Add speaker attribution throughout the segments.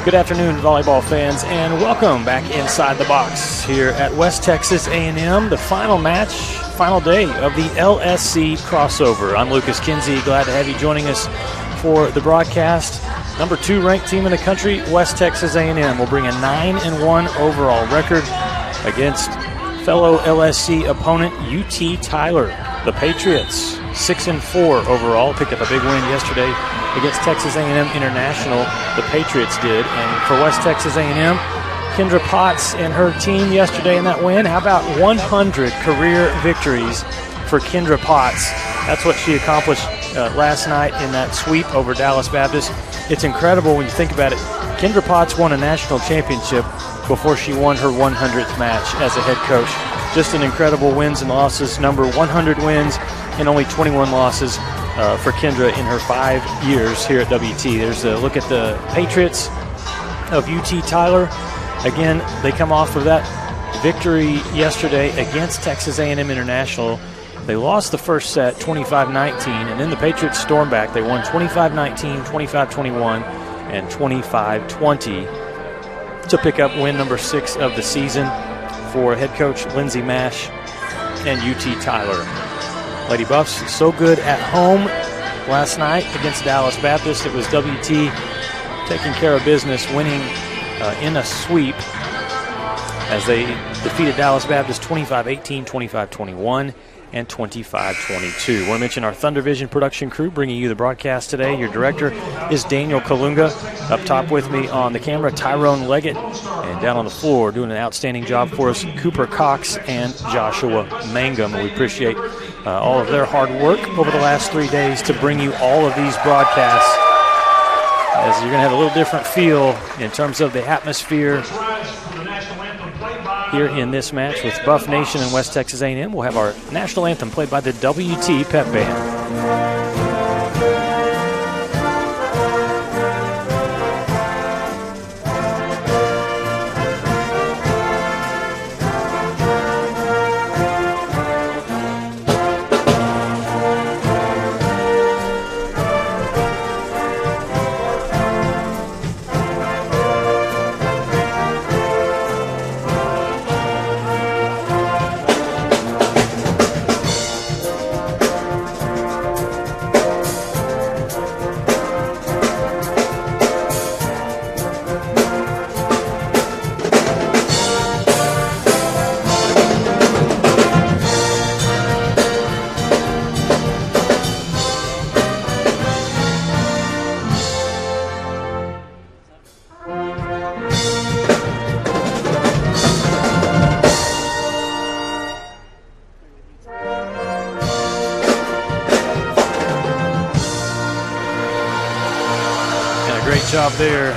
Speaker 1: Good afternoon, volleyball fans, and welcome back inside the box here at West Texas A&M, the final day of the LSC crossover. I'm Lucas Kinsey, glad to have you joining us for the broadcast. Number 2 ranked team in the country, West Texas A&M, will bring a 9-1 overall record against fellow LSC opponent UT Tyler. The Patriots, 6-4 overall, picked up a big win yesterday against Texas A&M International. The Patriots did, and for West Texas A&M, Kendra Potts and her team yesterday in that win. How about 100 career victories for Kendra Potts? That's what she accomplished last night in that sweep over Dallas Baptist. It's incredible when you think about it. Kendra Potts won a national championship before she won her 100th match as a head coach. Just an incredible wins and losses number, 100 wins and only 21 losses for Kendra in her 5 years here at WT. There's a look at the Patriots of UT Tyler. Again, they come off of that victory yesterday against Texas A&M International. They lost the first set 25-19, and then the Patriots stormed back. They won 25-19, 25-21, and 25-20 to pick up win number 6 of the season for head coach Lindsey Mash and UT Tyler. Lady Buffs so good at home last night against Dallas Baptist. It was WT taking care of business, winning in a sweep as they defeated Dallas Baptist 25-18, 25-21, and 25-22. I want to mention our Thunder Vision production crew bringing you the broadcast today. Your director is Daniel Kalunga. Up top with me on the camera, Tyrone Leggett. And down on the floor doing an outstanding job for us, Cooper Cox and Joshua Mangum. We appreciate all of their hard work over the last 3 days to bring you all of these broadcasts, as you're going to have a little different feel in terms of the atmosphere here in this match with Buff Nation and West Texas A&M. We'll have our national anthem played by the WT Pep Band. Job there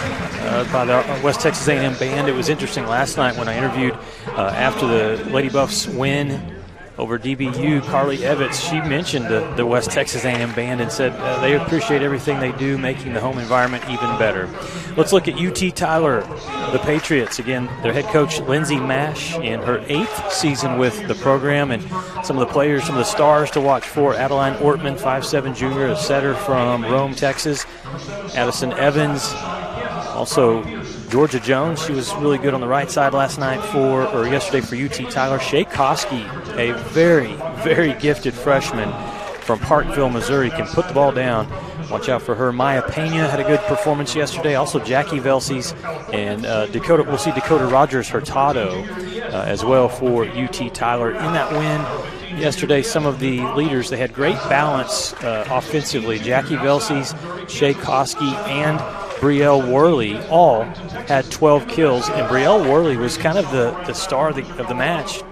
Speaker 1: by the West Texas A&M band. It was interesting last night when I interviewed after the Lady Buffs win over DBU, Carly Evans. She mentioned the West Texas A&M band and said they appreciate everything they do, making the home environment even better. Let's look at UT Tyler, the Patriots. Again, their head coach Lindsey Mash in her 8th season with the program, and some of the players, some of the stars to watch for: Adeline Ortman, 5'7" junior, a setter from Rome, Texas; Addison Evans, also Georgia Jones. She was really good on the right side yesterday for UT Tyler. Shay Koski, a very, very gifted freshman from Parkville, Missouri, can put the ball down. Watch out for her. Maya Pena had a good performance yesterday. Also Jackie Velsies and we'll see Dakota Rogers Hurtado as well for UT Tyler in that win yesterday. Some of the leaders, they had great balance offensively. Jackie Velsies, Shay Koski, and Brielle Worley all had 12 kills, and Brielle Worley was kind of the star of the match,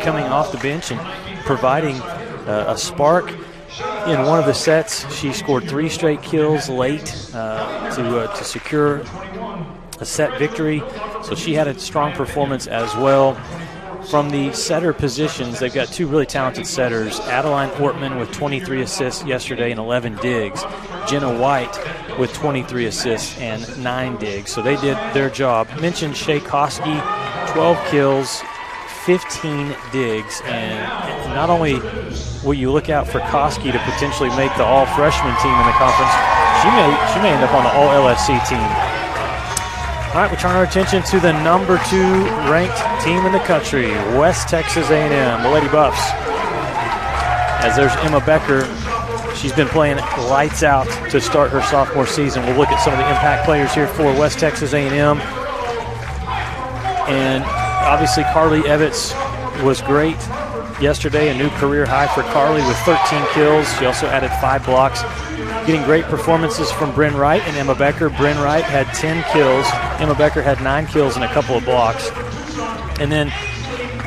Speaker 1: coming off the bench and providing a spark in one of the sets. She scored 3 straight kills late to secure a set victory, so she had a strong performance as well. From the setter positions, they've got 2 really talented setters. Adeline Ortman with 23 assists yesterday and 11 digs. Jenna White with 23 assists and 9 digs. So they did their job. Mentioned Shay Koski, 12 kills, 15 digs. And not only will you look out for Koski to potentially make the all-freshman team in the conference, she may end up on the all-LSC team. All right, we turn our attention to the number 2 ranked team in the country, West Texas A&M, the Lady Buffs. As there's Emma Becker, she's been playing lights out to start her sophomore season. We'll look at some of the impact players here for West Texas A&M. And obviously Carly Evitz was great yesterday, a new career high for Carly with 13 kills. She also added 5 blocks. Getting great performances from Bryn Wright and Emma Becker. Bryn Wright had 10 kills. Emma Becker had 9 kills and a couple of blocks. And then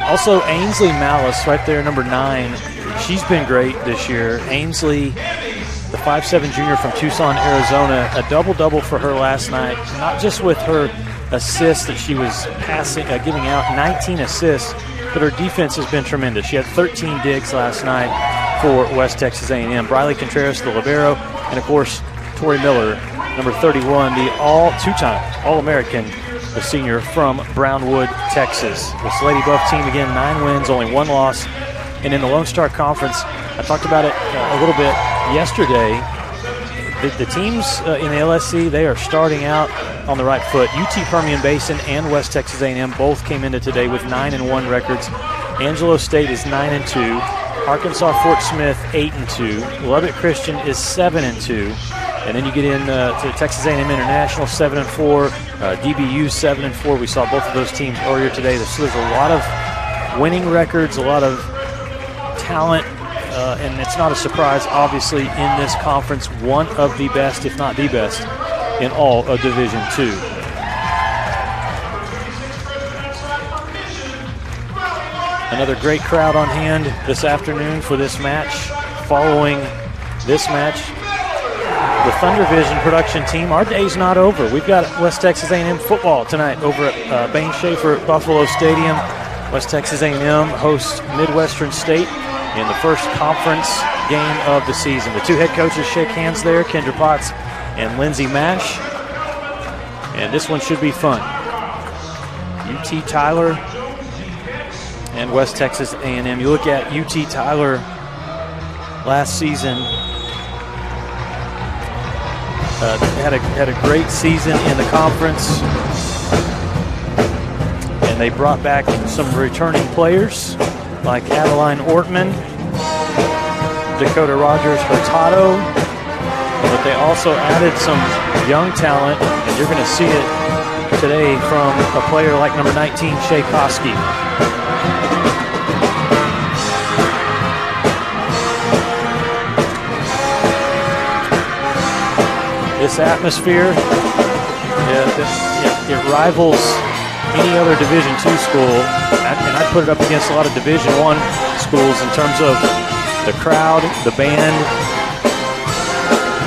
Speaker 1: also Ainsley Malice right there, number 9. She's been great this year. Ainsley, the 5'7" junior from Tucson, Arizona, a double-double for her last night. Not just with her assists that she was passing, giving out, 19 assists, but her defense has been tremendous. She had 13 digs last night for West Texas A&M. Briley Contreras, the libero, and of course Tori Miller, number 31, the two-time All-American, the senior from Brownwood, Texas. This Lady Buff team, again, 9 wins, only 1 loss. And in the Lone Star Conference, I talked about it a little bit yesterday. The teams in the LSC, they are starting out on the right foot. UT Permian Basin and West Texas A&M both came into today with 9-1 records. Angelo State is 9-2. Arkansas Fort Smith 8-2. Lubbock Christian is 7-2. And then you get in to Texas A&M International 7-4. DBU 7-4. We saw both of those teams earlier today. So there's a lot of winning records, a lot of talent, and it's not a surprise, obviously, in this conference, one of the best, if not the best, in all of Division II. Another great crowd on hand this afternoon for this match. Following this match, the Thunder Vision production team, our day's not over. We've got West Texas A&M football tonight over at Bain Schaefer at Buffalo Stadium. West Texas A&M hosts Midwestern State in the first conference game of the season. The 2 head coaches shake hands there, Kendra Potts and Lindsay Mash. And this one should be fun. UT Tyler and West Texas A&M. You look at UT Tyler last season, had a great season in the conference, and they brought back some returning players like Adeline Ortman, Dakota Rogers Hurtado, but they also added some young talent, and you're going to see it today from a player like number 19, Shay Koski. This atmosphere, it rivals any other Division II school, and I'd put it up against a lot of Division I schools in terms of the crowd, the band,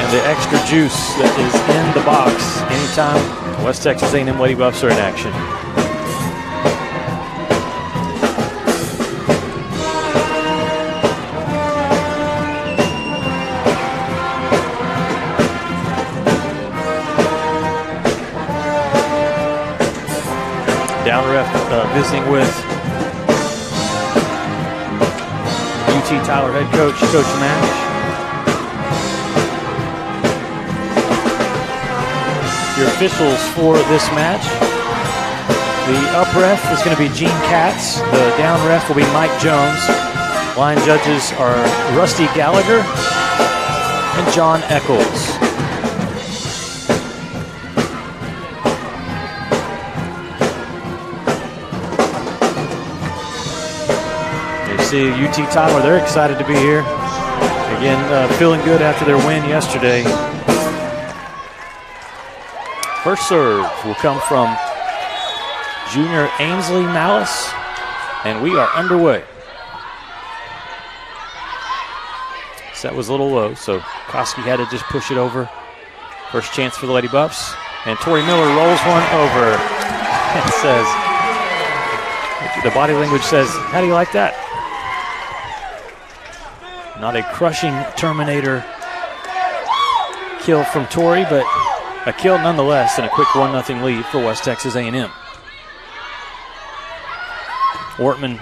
Speaker 1: and the extra juice that is in the box anytime West Texas A&M Lady Buffs are in action. Down ref visiting with UT Tyler head coach, Coach Mash. Your officials for this match. The up ref is going to be Gene Katz. The down ref will be Mike Jones. Line judges are Rusty Gallagher and John Eccles. See UT Tyler, they're excited to be here. Again, feeling good after their win yesterday. First serve will come from junior Ainsley Malice, and we are underway. Set was a little low, so Koski had to just push it over. First chance for the Lady Buffs, and Tori Miller rolls one over. It says, the body language says, how do you like that? Not a crushing Terminator kill from Tori, but a kill nonetheless, and a quick 1-0 lead for West Texas A&M. Ortman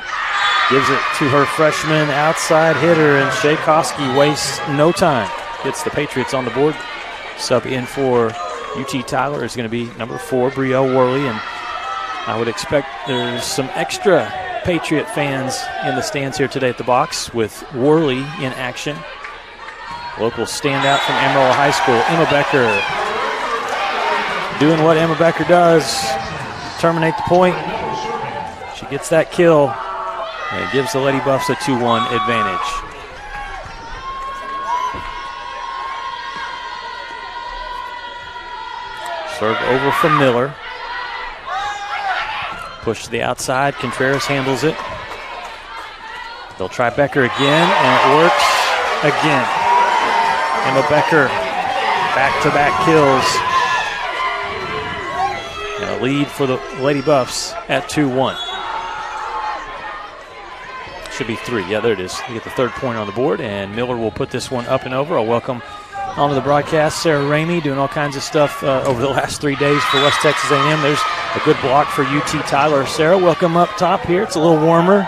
Speaker 1: gives it to her freshman outside hitter, and Shay Koski wastes no time. Gets the Patriots on the board. Sub in for UT Tyler is going to be number 4, Brielle Worley, and I would expect there's some extra Patriot fans in the stands here today at the box with Worley in action. Local standout from Amarillo High School, Emma Becker, doing what Emma Becker does, terminate the point. She gets that kill, and it gives the Lady Buffs a 2-1 advantage. Serve over from Miller. Push to the outside. Contreras handles it. They'll try Becker again, and it works again. Emma Becker, back-to-back kills. And a lead for the Lady Buffs at 2-1. Should be 3. Yeah, there it is. You get the 3rd point on the board, and Miller will put this one up and over. I'll welcome onto the broadcast Sarah Ramey, doing all kinds of stuff over the last 3 days for West Texas A&M. There's a good block for UT Tyler. Sarah, welcome up top here. It's a little warmer.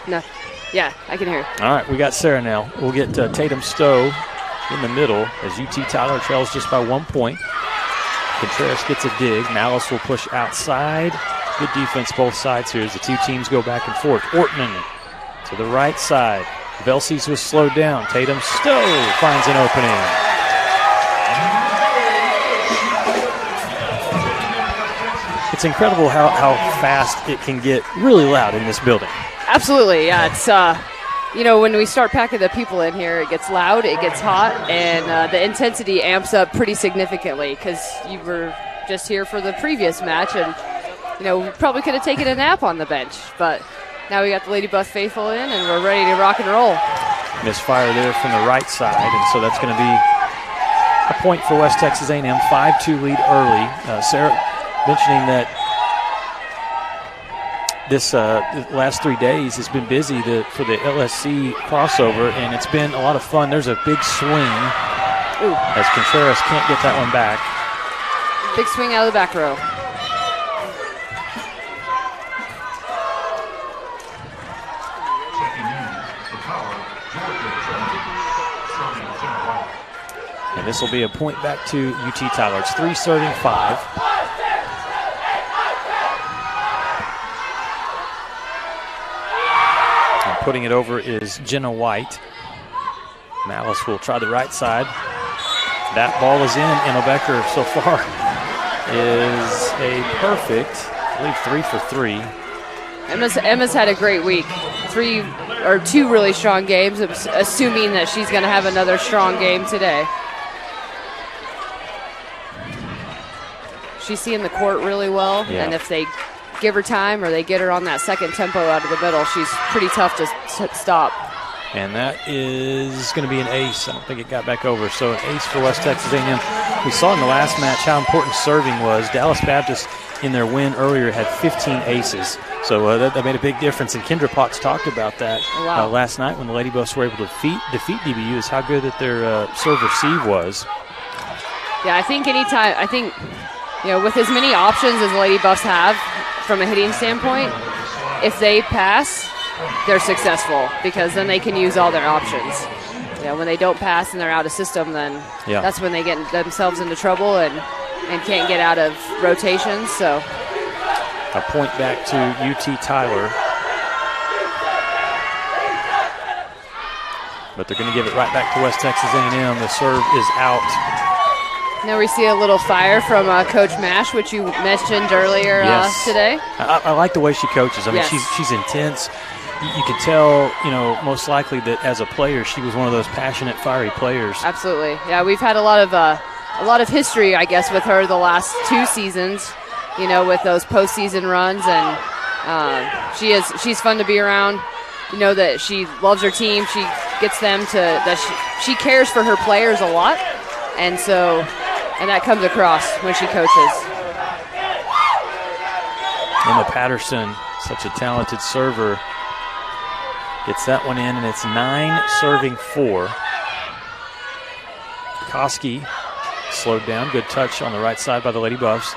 Speaker 2: No. Yeah, I can hear.
Speaker 1: All right, we got Sarah now. We'll get Tatum Stowe in the middle as UT Tyler trails just by 1 point. Contreras gets a dig. Malice will push outside. Good defense both sides here as the two teams go back and forth. Ortman to the right side. Velsies was slowed down. Tatum Stowe finds an opening. It's incredible how fast it can get really loud in this building.
Speaker 2: Absolutely, yeah. It's when we start packing the people in here, it gets loud, it gets hot, and the intensity amps up pretty significantly because you were just here for the previous match, and we probably could have taken a nap on the bench, but now we got the Lady Buff faithful in, and we're ready to rock and roll.
Speaker 1: Misfire there from the right side, and so that's going to be a point for West Texas A&M. 5-2 lead early. Sarah mentioning that this last 3 days has been busy for the LSC crossover, and it's been a lot of fun. There's a big swing.
Speaker 2: Ooh.
Speaker 1: As Contreras can't get that one back.
Speaker 2: Big swing out of the back row.
Speaker 1: And this will be a point back to UT Tyler. It's 3 serving 5. Putting it over is Jenna White. Malice will try the right side. That ball is in. Emma Becker so far is a perfect, I believe, 3 for 3.
Speaker 2: Emma's had a great week. 2 really strong games, assuming that she's going to have another strong game today. She's seeing the court really well,
Speaker 1: yeah.
Speaker 2: And if they give her time or they get her on that second tempo out of the middle, she's pretty tough to stop.
Speaker 1: And that is going to be an ace. I don't think it got back over. So an ace for West Texas A&M. We saw in the last match how important serving was. Dallas Baptist in their win earlier had 15 aces. So that made a big difference. And Kendra Potts talked about that last night when the Lady Buffs were able to defeat DBU, is how good that their serve-receive was.
Speaker 2: Yeah, I think with as many options as the Lady Buffs have from a hitting standpoint, if they pass, they're successful because then they can use all their options. When they don't pass and they're out of system, then that's when they get themselves into trouble and can't get out of rotations. So
Speaker 1: a point back to UT Tyler. But they're going to give it right back to West Texas A&M. The serve is out.
Speaker 2: Now we see a little fire from Coach Mash, which you mentioned earlier today.
Speaker 1: I like the way she coaches. I mean, she's intense. You can tell, most likely that as a player, she was one of those passionate, fiery players.
Speaker 2: Absolutely. Yeah, we've had a lot of history, I guess, with her the last 2 seasons, with those postseason runs, and she's fun to be around. That she loves her team. She gets them she cares for her players a lot, and that comes across when she coaches.
Speaker 1: Emma Patterson, such a talented server, gets that one in, and it's 9 serving 4. Koski slowed down. Good touch on the right side by the Lady Buffs.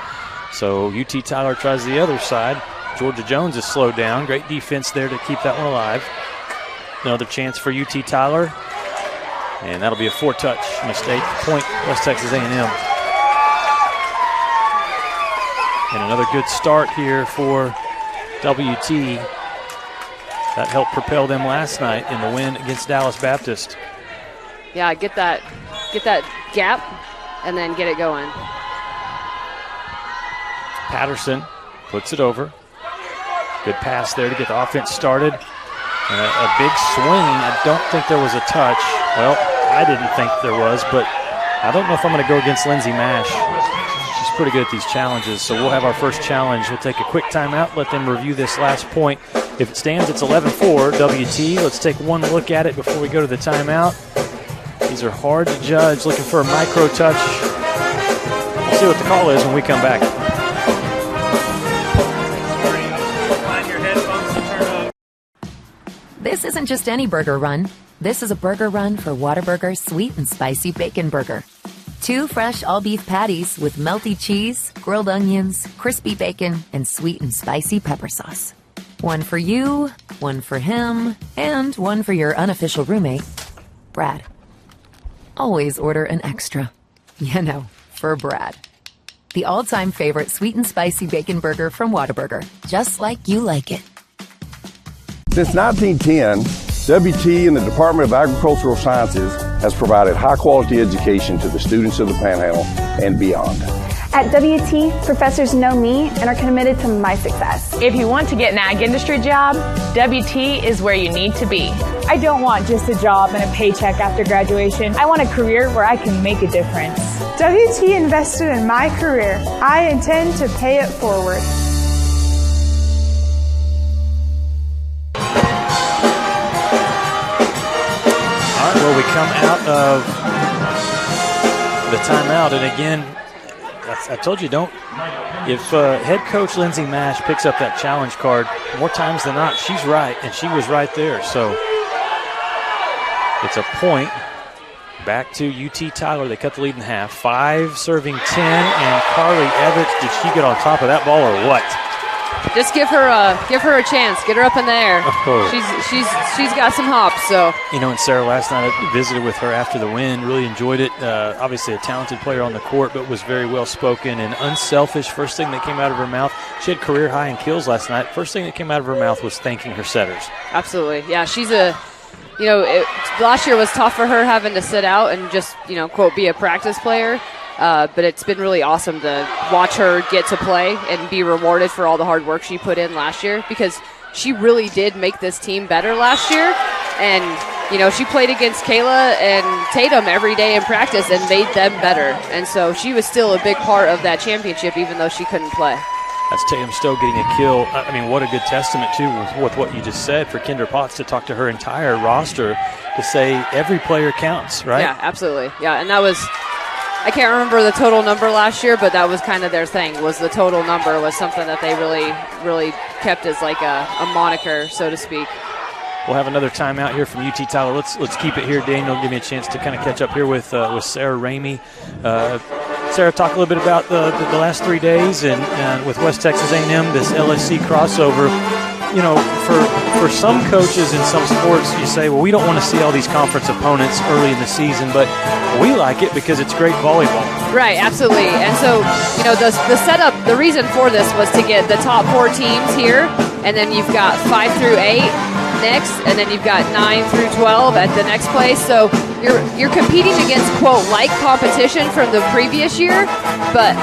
Speaker 1: So UT Tyler tries the other side. Georgia Jones is slowed down. Great defense there to keep that one alive. Another chance for UT Tyler. And that'll be a 4-touch mistake. Point West Texas A&M. And another good start here for WT. That helped propel them last night in the win against Dallas Baptist.
Speaker 2: Yeah, get that gap and then get it going.
Speaker 1: Patterson puts it over. Good pass there to get the offense started. And a big swing. I don't think there was a touch. Well, I didn't think there was, but I don't know if I'm going to go against Lindsay Mash. She's pretty good at these challenges, so we'll have our first challenge. We'll take a quick timeout, let them review this last point. If it stands, it's 11-4 WT. Let's take one look at it before we go to the timeout. These are hard to judge, looking for a micro touch. We'll see what the call is when we come back.
Speaker 3: This isn't just any burger run. This is a burger run for Whataburger Sweet and Spicy Bacon Burger. 2 fresh all-beef patties with melty cheese, grilled onions, crispy bacon, and sweet and spicy pepper sauce. One for you, one for him, and one for your unofficial roommate, Brad. Always order an extra. You know, for Brad. The all-time favorite sweet and spicy bacon burger from Whataburger. Just like you like it.
Speaker 4: Since 1910, WT and the Department of Agricultural Sciences has provided high-quality education to the students of the Panhandle and beyond.
Speaker 5: At WT, professors know me and are committed to my success.
Speaker 6: If you want to get an ag industry job, WT is where you need to be.
Speaker 7: I don't want just a job and a paycheck after graduation. I want a career where I can make a difference.
Speaker 8: WT invested in my career. I intend to pay it forward.
Speaker 1: Well, we come out of the timeout, and again, I told you if head coach Lindsay Mash picks up that challenge card, more times than not, she's right, and she was right there. So it's a point back to UT Tyler. They cut the lead in half. 5 serving 10, and Carly Evans, did she get on top of that ball or what?
Speaker 2: Just give her a chance. Get her up in the air.
Speaker 1: Oh.
Speaker 2: She's got some hops. So
Speaker 1: and Sarah last night I visited with her after the win. Really enjoyed it. Obviously a talented player on the court, but was very well spoken and unselfish. First thing that came out of her mouth, she had career high in kills last night. First thing that came out of her mouth was thanking her setters.
Speaker 2: Absolutely, yeah. She's last year was tough for her having to sit out and just quote be a practice player. But it's been really awesome to watch her get to play and be rewarded for all the hard work she put in last year, because she really did make this team better last year. And, she played against Kayla and Tatum every day in practice and made them better. And so she was still a big part of that championship, even though she couldn't play.
Speaker 1: That's Tatum Stowe getting a kill. I mean, what a good testament, too, with what you just said, for Kendra Potts to talk to her entire roster to say every player counts, right?
Speaker 2: Yeah, absolutely. Yeah, and that was – I can't remember the total number last year, but that was kind of their thing, was the total number was something that they really, really kept as like a moniker, so to speak.
Speaker 1: We'll have another timeout here from UT Tyler. Let's keep it here. Daniel, give me a chance to kind of catch up here with Sarah Ramey. Sarah, talk a little bit about the last 3 days and with West Texas A&M, this LSC crossover. For some coaches in some sports, you say, well, we don't want to see all these conference opponents early in the season, but we like it because it's great volleyball.
Speaker 2: Right, absolutely. And so, the setup, the reason for this was to get the top 4 teams here, and then you've got 5 through 8 next, and then you've got 9 through 12 at the next place. So you're competing against, quote, like competition from the previous year, but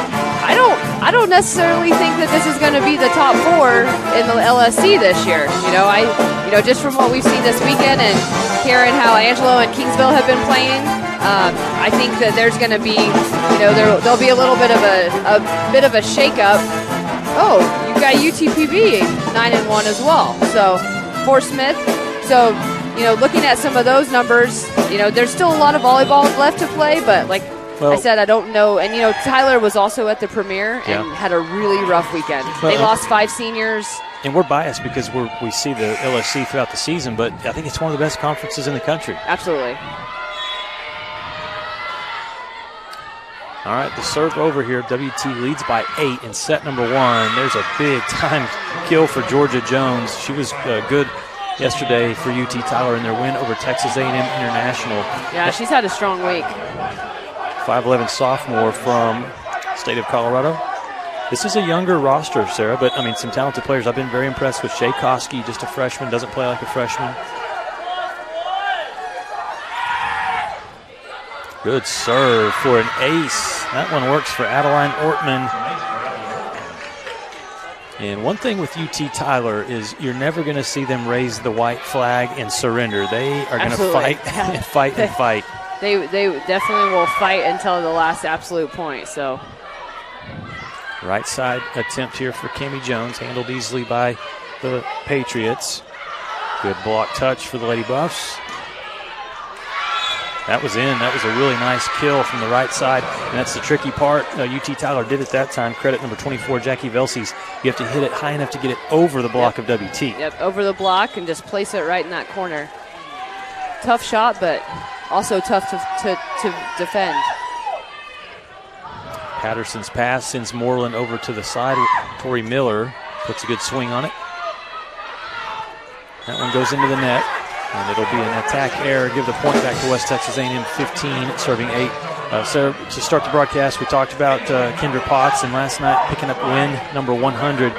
Speaker 2: I don't necessarily think that this is going to be the top 4 in the LSC this year. Just from what we've seen this weekend and hearing how Angelo and Kingsville have been playing, I think that there's going to be, there'll be a little bit of a shakeup. Oh, you've got UTPB 9-1 as well. So Fort Smith. So looking at some of those numbers, there's still a lot of volleyball left to play, but I said, I don't know. And, Tyler was also at the premiere and had a really rough weekend. They lost 5 seniors.
Speaker 1: And we're biased because we see the LSC throughout the season, but I think it's one of the best conferences in the country.
Speaker 2: Absolutely.
Speaker 1: All right, the serve over here. WT leads by 8 in set number 1. There's a big time kill for Georgia Jones. She was good yesterday for UT Tyler in their win over Texas A&M International.
Speaker 2: Yeah, she's had a strong week.
Speaker 1: 5'11" sophomore from state of Colorado. This is a younger roster, Sarah, but, I mean, some talented players. I've been very impressed with Shay Koski, just a freshman, doesn't play like a freshman. Good serve for an ace. That one works for Adeline Ortman. And one thing with UT Tyler is you're never going to see them raise the white flag and surrender. They are going to fight and fight and fight.
Speaker 2: They definitely will fight until the last absolute point. So,
Speaker 1: right side attempt here for Cammie Jones, handled easily by the Patriots. Good block touch for the Lady Buffs. That was in. That was a really nice kill from the right side, and that's the tricky part. UT Tyler did it that time. Credit number 24, Jackie Velsies. You have to hit it high enough to get it over the block of WT.
Speaker 2: Yep, over the block and just place it right in that corner. Tough shot, but also tough to defend.
Speaker 1: Patterson's pass sends Moreland over to the side. Tori Miller puts a good swing on it. That one goes into the net. And it'll be an attack error. Give the point back to West Texas A&M, 15, serving 8. So to start the broadcast, we talked about Kendra Potts, and last night picking up win number 100.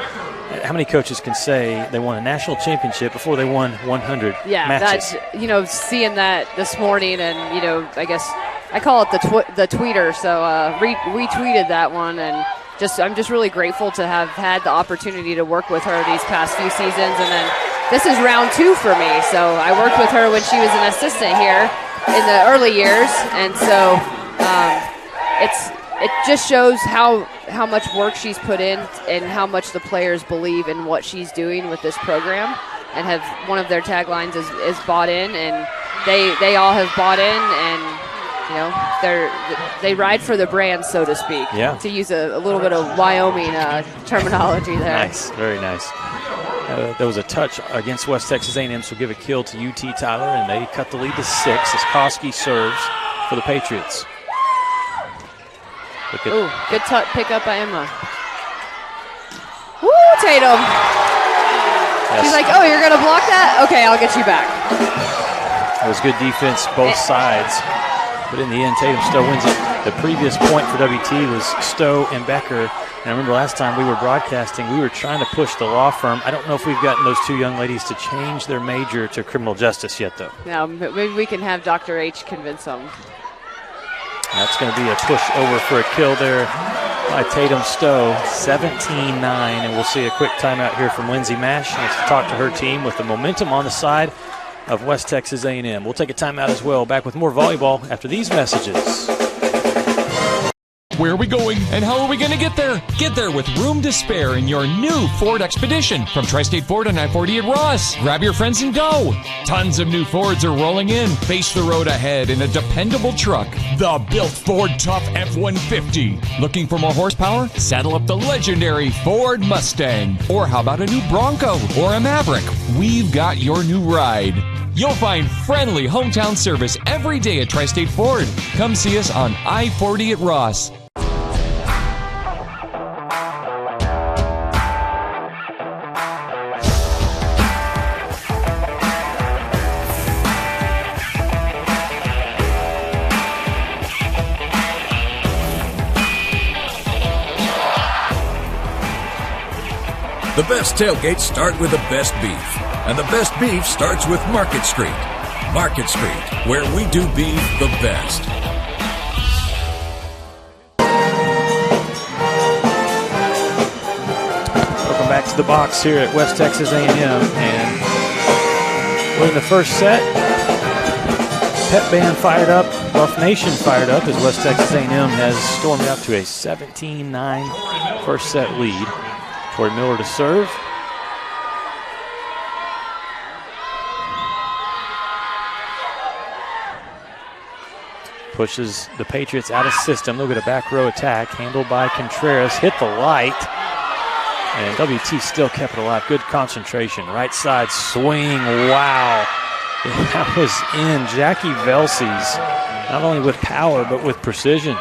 Speaker 1: How many coaches can say they won a national championship before they won 100 matches?
Speaker 2: Yeah, that's, seeing that this morning, and, I guess I call it the tweeter. So retweeted that one, and I'm just really grateful to have had the opportunity to work with her these past few seasons, and then this is round 2 for me. So I worked with her when she was an assistant here in the early years, and so it just shows how much work she's put in and how much the players believe in what she's doing with this program, and have one of their taglines is bought in, and they all have bought in, and they ride for the brand, so to speak.
Speaker 1: Yeah.
Speaker 2: To use a little bit of Wyoming terminology there.
Speaker 1: Nice, very nice. There was a touch against West Texas A&M, so give a kill to UT Tyler, and they cut the lead to 6 as Koski serves for the Patriots.
Speaker 2: Ooh, good pickup by Emma. Woo, Tatum. Yes. She's like, oh, you're going to block that? Okay, I'll get you back.
Speaker 1: It was good defense both sides, but in the end, Tatum Stowe wins it. The previous point for WT was Stowe and Becker. And I remember last time we were broadcasting, we were trying to push the law firm. I don't know if we've gotten those 2 young ladies to change their major to criminal justice yet, though.
Speaker 2: No, maybe we can have Dr. H convince them.
Speaker 1: That's going to be a push over for a kill there by Tatum Stowe, 17-9. And we'll see a quick timeout here from Lindsay Mash. Let's talk to her team with the momentum on the side of West Texas A&M. We'll take a timeout as well. Back with more volleyball after these messages.
Speaker 9: Where are we going, and how are we going to get there? Get there with room to spare in your new Ford Expedition from Tri-State Ford on I-40 at Ross. Grab your friends and go. Tons of new Fords are rolling in. Face the road ahead in a dependable truck, the built Ford Tough F-150. Looking for more horsepower? Saddle up the legendary Ford Mustang. Or how about a new Bronco or a Maverick? We've got your new ride. You'll find friendly hometown service every day at Tri-State Ford. Come see us on I-40 at Ross.
Speaker 10: The best tailgates start with the best beef, and the best beef starts with Market Street. Market Street, where we do beef the best.
Speaker 1: Welcome back to the box here at West Texas A&M, and we're in the first set. Pep Band fired up, Buff Nation fired up as West Texas A&M has stormed out to a 17-9 first set lead. Tori Miller to serve. Pushes the Patriots out of system. They'll get a back row attack handled by Contreras. Hit the light. And WT still kept it alive. Good concentration. Right side swing. Wow. That was in. Jackie Velsies, not only with power, but with precision.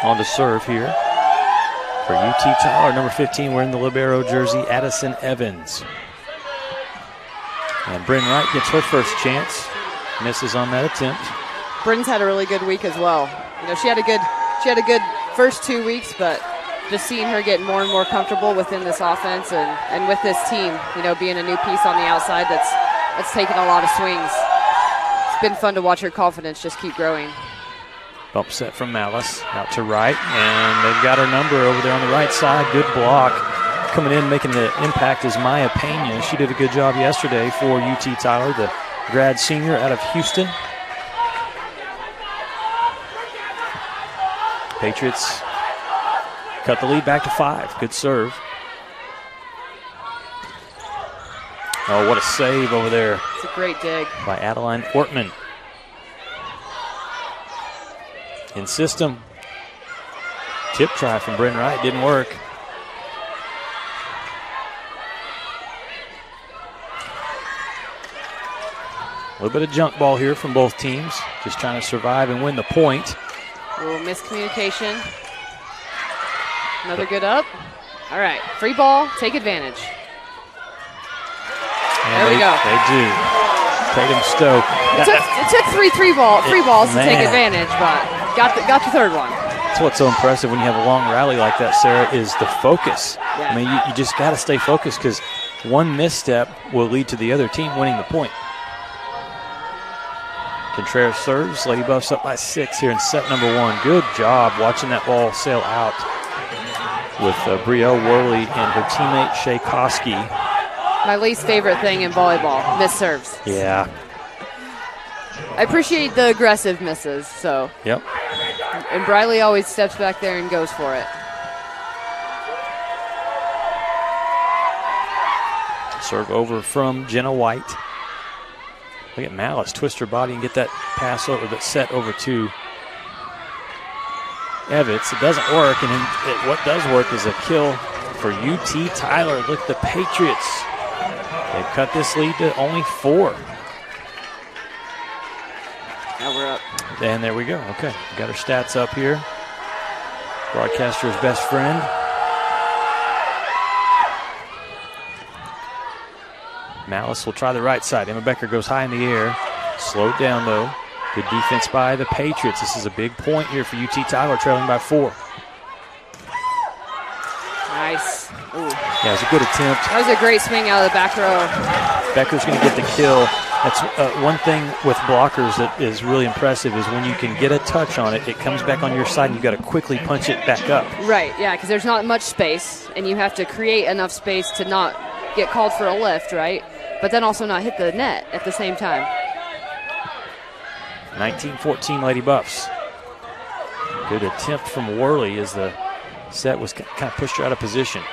Speaker 1: On to serve here for UT Tyler, number 15, wearing the libero jersey, Addison Evans. And Bryn Wright gets her first chance. Misses on that attempt.
Speaker 2: Bryn's had a really good week as well. She had a good first 2 weeks, but just seeing her get more and more comfortable within this offense and with this team, being a new piece on the outside that's taken a lot of swings. It's been fun to watch her confidence just keep growing.
Speaker 1: Bump set from Malice out to right, and they've got her number over there on the right side. Good block. Coming in, making the impact is Maya Pena. She did a good job yesterday for UT Tyler, the grad senior out of Houston. Patriots cut the lead back to 5. Good serve. Oh, what a save over there.
Speaker 2: It's a great dig.
Speaker 1: By Adeline Ortman. In system. Tip try from Bryn Wright. Didn't work. A little bit of junk ball here from both teams. Just trying to survive and win the point.
Speaker 2: A little miscommunication. Another good up. All right, free ball, take advantage.
Speaker 1: And
Speaker 2: there we go.
Speaker 1: They do. Tatum Stoke.
Speaker 2: It took free balls to take advantage, but got the third one.
Speaker 1: That's what's so impressive when you have a long rally like that, Sarah, is the focus. Yeah. I mean, you just got to stay focused because one misstep will lead to the other team winning the point. Contreras serves. Lady Buffs up by 6 here in set number 1. Good job watching that ball sail out with Brielle Worley and her teammate Shay Koski.
Speaker 2: My least favorite thing in volleyball, miss serves.
Speaker 1: Yeah.
Speaker 2: I appreciate the aggressive misses, so.
Speaker 1: Yep.
Speaker 2: And Briley always steps back there and goes for it.
Speaker 1: Serve over from Jenna White. Look at Malice twist her body and get that pass over, that set over to Evans. It doesn't work, and what does work is a kill for UT Tyler. Look at the Patriots. They've cut this lead to only 4.
Speaker 2: Now we're up.
Speaker 1: And there we go. Okay, got her stats up here. Broadcaster's best friend. Malice will try the right side. Emma Becker goes high in the air. Slowed down, though. Good defense by the Patriots. This is a big point here for UT Tyler, trailing by 4.
Speaker 2: Nice. Ooh.
Speaker 1: Yeah, it was a good attempt.
Speaker 2: That was a great swing out of the back row.
Speaker 1: Becker's going to get the kill. That's one thing with blockers that is really impressive is when you can get a touch on it, it comes back on your side, and you've got to quickly punch it back up.
Speaker 2: Right, yeah, because there's not much space, and you have to create enough space to not get called for a lift, right? But then also not hit the net at the same time.
Speaker 1: 19-14 Lady Buffs. Good attempt from Worley as the set was kind of pushed her out of position.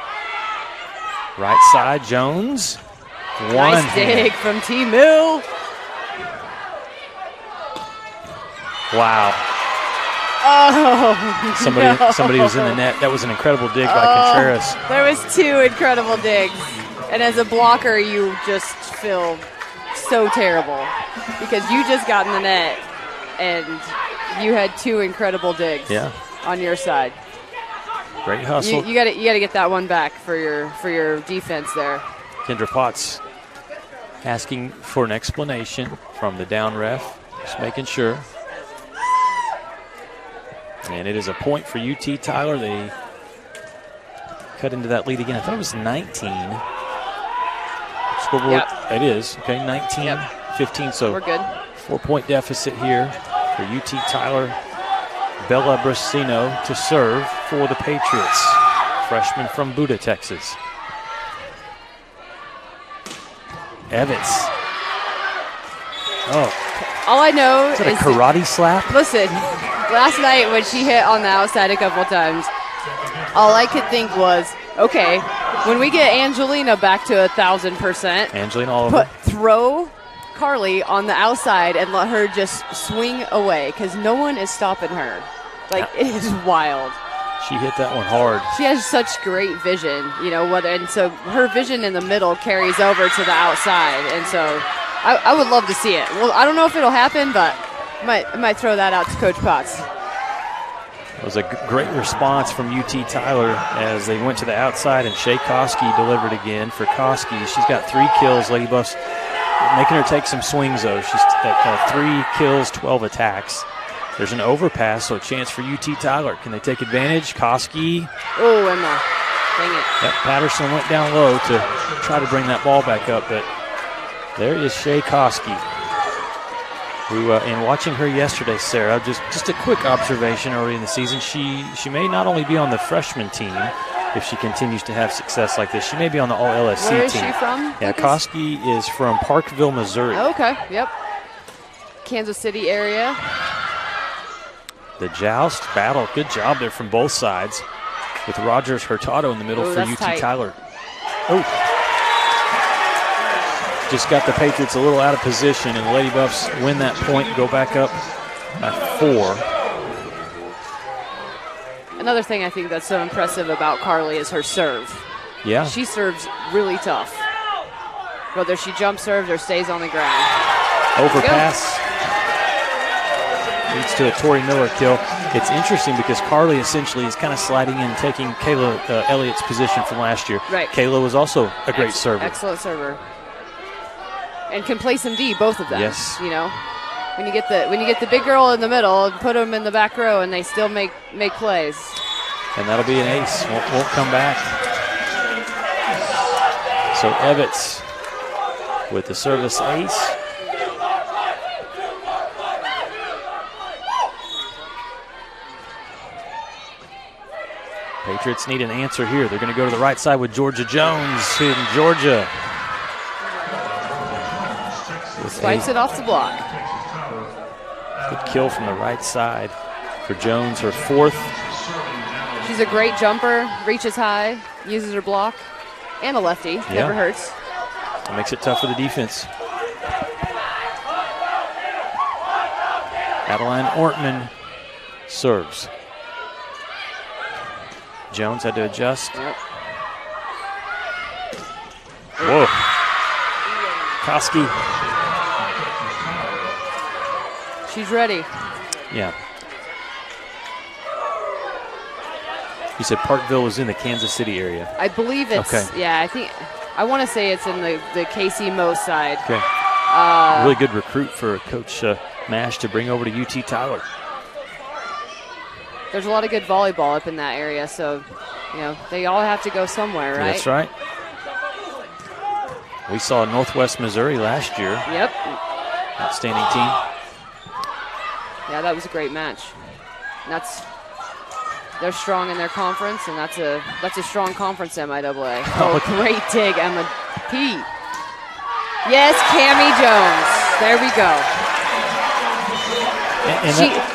Speaker 1: Right side, Jones.
Speaker 2: Nice dig from T-Mill.
Speaker 1: Wow.
Speaker 2: Oh,
Speaker 1: somebody was in the net. That was an incredible dig by Contreras.
Speaker 2: There was 2 incredible digs. And as a blocker, you just feel so terrible because you just got in the net and you had 2 incredible digs on your side.
Speaker 1: Great hustle.
Speaker 2: You got to get that one back for your defense there.
Speaker 1: Kendra Potts asking for an explanation from the down ref, just making sure. And it is a point for UT Tyler. They cut into that lead again. I thought it was 19. Scoreboard.
Speaker 2: Yep.
Speaker 1: It is. Okay, 19-15. So
Speaker 2: we're good.
Speaker 1: 4-point deficit here for UT Tyler. Bella Brasino to serve for the Patriots. Freshman from Buda, Texas. Evans. Oh.
Speaker 2: All I know
Speaker 1: is that a karate slap?
Speaker 2: Listen, last night when she hit on the outside a couple times, all I could think was, okay, when we get Angelina back to 1,000%,
Speaker 1: Angelina all over.
Speaker 2: Throw Carly on the outside and let her just swing away because no one is stopping her. Like, it is wild.
Speaker 1: She hit that one hard.
Speaker 2: She has such great vision, and so her vision in the middle carries over to the outside, and so I would love to see it. Well, I don't know if it'll happen, but I might throw that out to Coach Potts.
Speaker 1: It was a great response from UT Tyler as they went to the outside, and Shay Koski delivered again for Koski. She's got 3 kills. Lady Buffs making her take some swings, though. She's at 3 kills, 12 attacks. There's an overpass, so a chance for UT Tyler. Can they take advantage? Koski.
Speaker 2: Oh, Emma. Dang it.
Speaker 1: Yep, Patterson went down low to try to bring that ball back up, but there is Shay Koski, who, in watching her yesterday, Sarah, just a quick observation early in the season, she may not only be on the freshman team if she continues to have success like this. She may be on the All-LSC team.
Speaker 2: Where is she from?
Speaker 1: Yeah, Koski is from Parkville, Missouri.
Speaker 2: Okay, yep. Kansas City area.
Speaker 1: The joust battle, good job there from both sides with Rogers Hurtado in the middle for UT
Speaker 2: tight.
Speaker 1: Tyler. Oh. Just got the Patriots a little out of position, and the Lady Buffs win that point, go back up by 4.
Speaker 2: Another thing I think that's so impressive about Carly is her serve.
Speaker 1: Yeah.
Speaker 2: She serves really tough, whether she jump serves or stays on the ground.
Speaker 1: Overpass leads to a Tori Miller kill. It's interesting because Carly essentially is kind of sliding in, taking Kayla Elliott's position from last year.
Speaker 2: Right.
Speaker 1: Kayla was also a great server.
Speaker 2: Excellent server. And can play some D, both of them.
Speaker 1: Yes.
Speaker 2: You know, when you get the big girl in the middle and put them in the back row, and they still make plays.
Speaker 1: And that'll be an ace. Won't come back. So Evitz with the service ace. Patriots need an answer here. They're going to go to the right side with Georgia Jones in Georgia.
Speaker 2: Swipes it off the block.
Speaker 1: Good kill from the right side for Jones, her 4th.
Speaker 2: She's a great jumper, reaches high, uses her block, and a lefty.
Speaker 1: Yeah.
Speaker 2: Never hurts.
Speaker 1: It makes it tough for the defense. Adeline Ortman serves. Jones had to adjust.
Speaker 2: Yep.
Speaker 1: Whoa. Koski.
Speaker 2: She's ready.
Speaker 1: Yeah. You said Parkville was in the Kansas City area.
Speaker 2: I believe it's, yeah, I want to say it's in the KC Mo side.
Speaker 1: Okay. Really good recruit for Coach Mash to bring over to UT Tyler.
Speaker 2: There's a lot of good volleyball up in that area, so, you know, they all have to go somewhere, right?
Speaker 1: That's right. We saw Northwest Missouri last year.
Speaker 2: Yep.
Speaker 1: Outstanding team.
Speaker 2: Yeah, that was a great match. And they're strong in their conference, and that's a strong conference, MIAA. Oh, great dig, Emma P. Yes, Cammie Jones. There we go.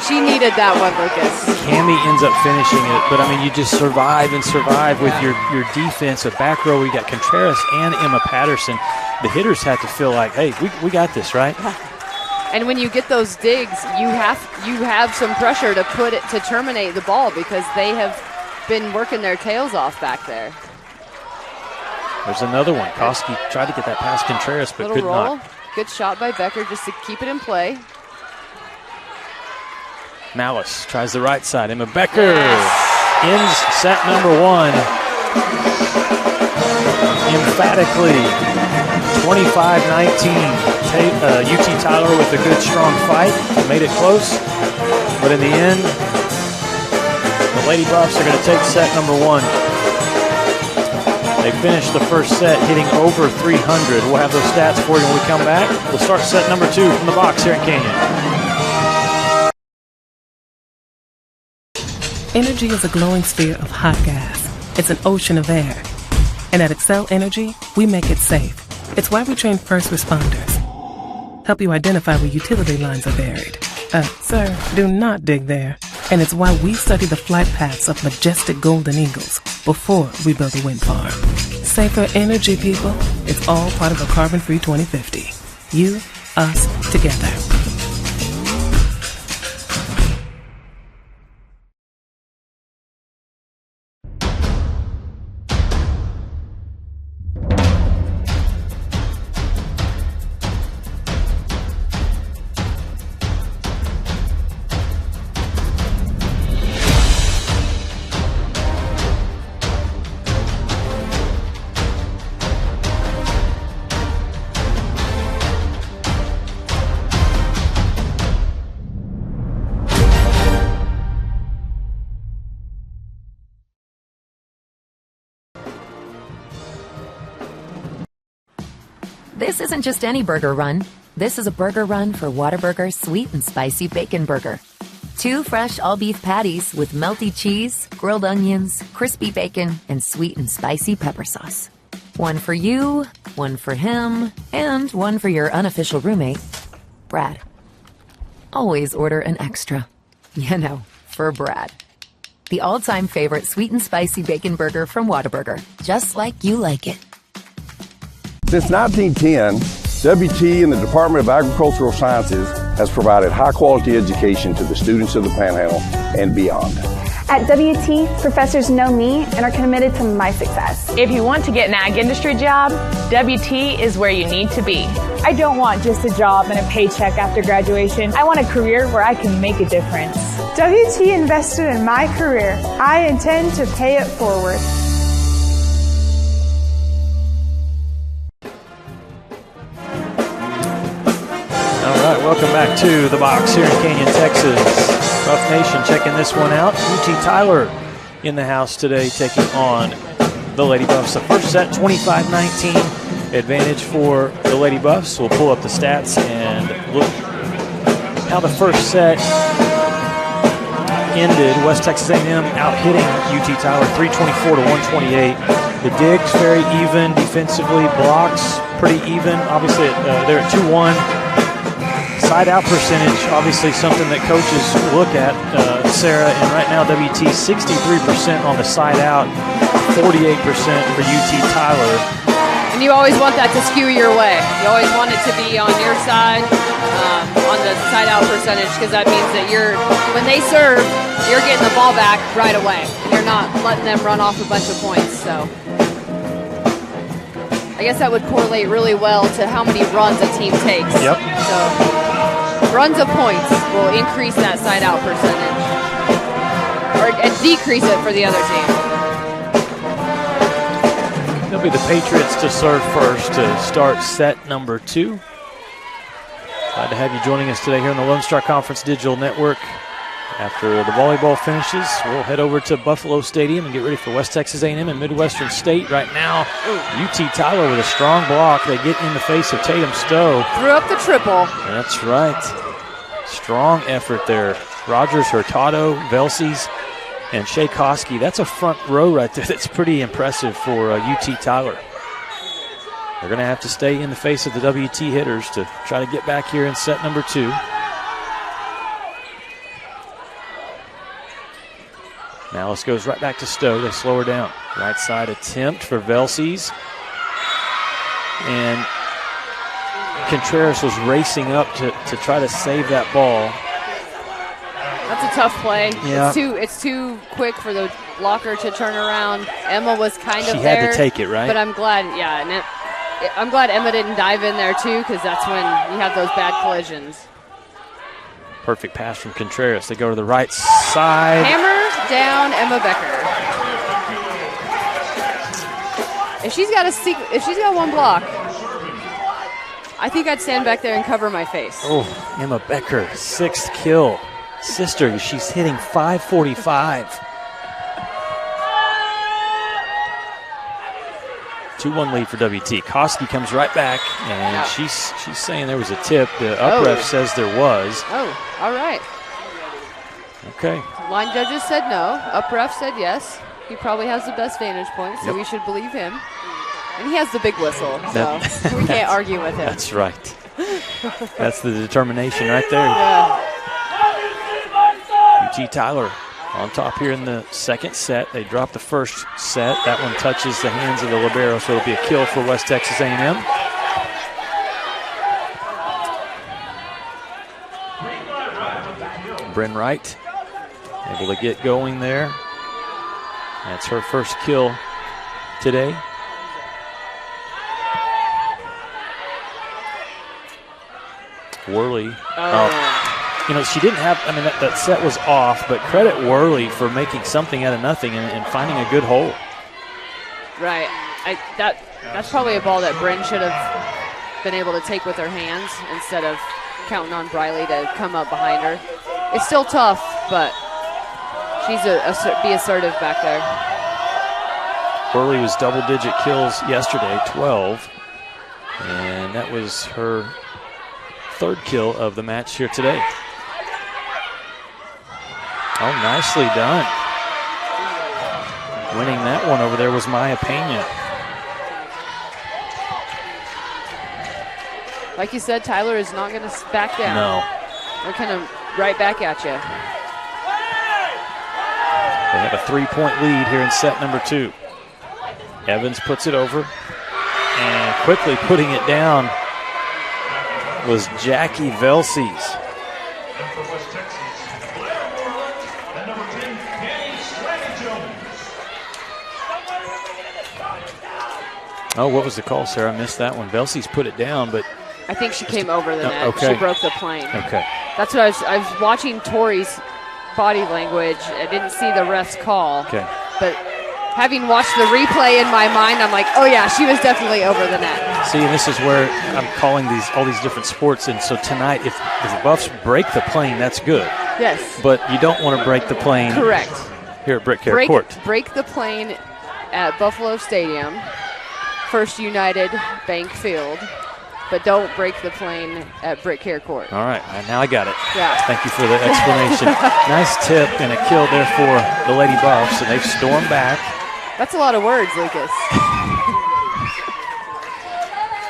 Speaker 2: She needed that one, Lucas.
Speaker 1: Cammie ends up finishing it, but I mean, you just survive and survive with your defense. A back row, we got Contreras and Emma Patterson. The hitters have to feel like, hey, we got this, right?
Speaker 2: And when you get those digs, you have some pressure to terminate the ball because they have been working their tails off back there.
Speaker 1: There's another one. Koski tried to get that past Contreras, but could not.
Speaker 2: Good shot by Becker just to keep it in play.
Speaker 1: Malice tries the right side. Emma Becker ends set number 1 emphatically. 25-19. UT Tyler with a good, strong fight. Made it close. But in the end, the Lady Buffs are going to take set number 1. They finished the first set hitting over 300. We'll have those stats for you when we come back. We'll start set number 2 from the box here in Canyon.
Speaker 11: Energy is a glowing sphere of hot gas. It's an ocean of air. And at Excel Energy, we make it safe. It's why we train first responders. Help you identify where utility lines are buried. Sir, do not dig there. And it's why we study the flight paths of majestic golden eagles before we build a wind farm. Safer energy, people. It's all part of a carbon-free 2050. You, us, together.
Speaker 3: This isn't just any burger run. This is a burger run for Whataburger Sweet and Spicy Bacon Burger. 2 fresh all-beef patties with melty cheese, grilled onions, crispy bacon, and sweet and spicy pepper sauce. One for you, one for him, and one for your unofficial roommate, Brad. Always order an extra. You know, for Brad. The all-time favorite sweet and spicy bacon burger from Whataburger. Just like you like it.
Speaker 4: Since 1910, WT and the Department of Agricultural Sciences has provided high-quality education to the students of the Panhandle and beyond.
Speaker 5: At WT, professors know me and are committed to my success.
Speaker 6: If you want to get an ag industry job, WT is where you need to be.
Speaker 7: I don't want just a job and a paycheck after graduation. I want a career where I can make a difference.
Speaker 8: WT invested in my career. I intend to pay it forward.
Speaker 1: All right, welcome back to the box here in Canyon, Texas. Rough Nation checking this one out. UT Tyler in the house today taking on the Lady Buffs. The first set, 25-19 advantage for the Lady Buffs. We'll pull up the stats and look how the first set ended. West Texas A&M out-hitting UT Tyler 324 to 128. The digs very even defensively. Blocks pretty even. Obviously, they're at 2-1. Side-out percentage, obviously something that coaches look at, Sarah, and right now WT 63% on the side-out, 48% for UT Tyler.
Speaker 2: And you always want that to skew your way. You always want it to be on your side, on the side-out percentage, because that means that when they serve, you're getting the ball back right away. You're not letting them run off a bunch of points, so. I guess that would correlate really well to how many runs a team takes.
Speaker 1: Yep.
Speaker 2: So runs of points will increase that side-out percentage and decrease it for the other team.
Speaker 1: It'll be the Patriots to serve first to start set number 2. Glad to have you joining us today here on the Lone Star Conference Digital Network. After the volleyball finishes, we'll head over to Buffalo Stadium and get ready for West Texas A&M and Midwestern State. Right now, UT Tyler with a strong block. They get in the face of Tatum Stowe.
Speaker 2: Threw up the triple.
Speaker 1: That's right. Strong effort there. Rogers, Hurtado, Velsies, and Shea Koski. That's a front row right there. That's pretty impressive for UT Tyler. They're going to have to stay in the face of the WT hitters to try to get back here in set number 2. Malice goes right back to Stowe. They slow her down. Right side attempt for Velsies. And Contreras was racing up to try to save that ball.
Speaker 2: That's a tough play.
Speaker 1: Yeah.
Speaker 2: It's too quick for the blocker to turn around. Emma was kind of there.
Speaker 1: She had to take it, right?
Speaker 2: But I'm glad, I'm glad Emma didn't dive in there too, because that's when you have those bad collisions.
Speaker 1: Perfect pass from Contreras. They go to the right side.
Speaker 2: Hammer down Emma Becker. If she's got one block, I think I'd stand back there and cover my face.
Speaker 1: Oh, Emma Becker, 6th kill. Sister, she's hitting .545. 2-1 lead for WT. Koski comes right back, and she's saying there was a tip. The up ref says there was.
Speaker 2: Oh, all right.
Speaker 1: Okay.
Speaker 2: Line judges said no. Up ref said yes. He probably has the best vantage point, so we should believe him. And he has the big whistle, so we can't argue with him.
Speaker 1: That's right. That's the determination right there.
Speaker 2: Yeah.
Speaker 1: UT Tyler on top here in the second set. They dropped the first set. That one touches the hands of the libero, so it'll be a kill for West Texas A&M. Bryn Wright able to get going there. That's her first kill today. Worley. She didn't have, that set was off, but credit Worley for making something out of nothing and finding a good hole.
Speaker 2: Right. That's probably a ball that Bryn should have been able to take with her hands instead of counting on Briley to come up behind her. It's still tough, but she's be assertive back there.
Speaker 1: Worley was double-digit kills yesterday, 12. And and that was her 3rd kill of the match here today. Oh, nicely done. Winning that one over there was Maya Pena.
Speaker 2: Like you said, Tyler is not going to back down.
Speaker 1: No.
Speaker 2: They're kind of right back at you.
Speaker 1: They have a 3-point lead here in set number 2. Evans puts it over, and quickly putting it down was Jackie Velces. Oh, what was the call, Sarah? I missed that one. Velces put it down, but
Speaker 2: I think she came over the net.
Speaker 1: Okay.
Speaker 2: She broke the plane.
Speaker 1: Okay.
Speaker 2: That's what I was watching Tori's body language. I didn't see the ref's call.
Speaker 1: Okay.
Speaker 2: But having watched the replay in my mind, I'm like, oh yeah, she was definitely over the net.
Speaker 1: See, and this is where I'm calling all these different sports. And so tonight, if the Buffs break the plane, that's good.
Speaker 2: Yes.
Speaker 1: But you don't want to break the plane.
Speaker 2: Correct.
Speaker 1: Here at Brick-Care Court.
Speaker 2: Break the plane at Buffalo Stadium, First United Bank Field, but don't break the plane at Brick-Care Court.
Speaker 1: All right, now I got it.
Speaker 2: Yeah.
Speaker 1: Thank you for the explanation. Nice tip and a kill there for the Lady Buffs, and they've stormed back.
Speaker 2: That's a lot of words, Lucas.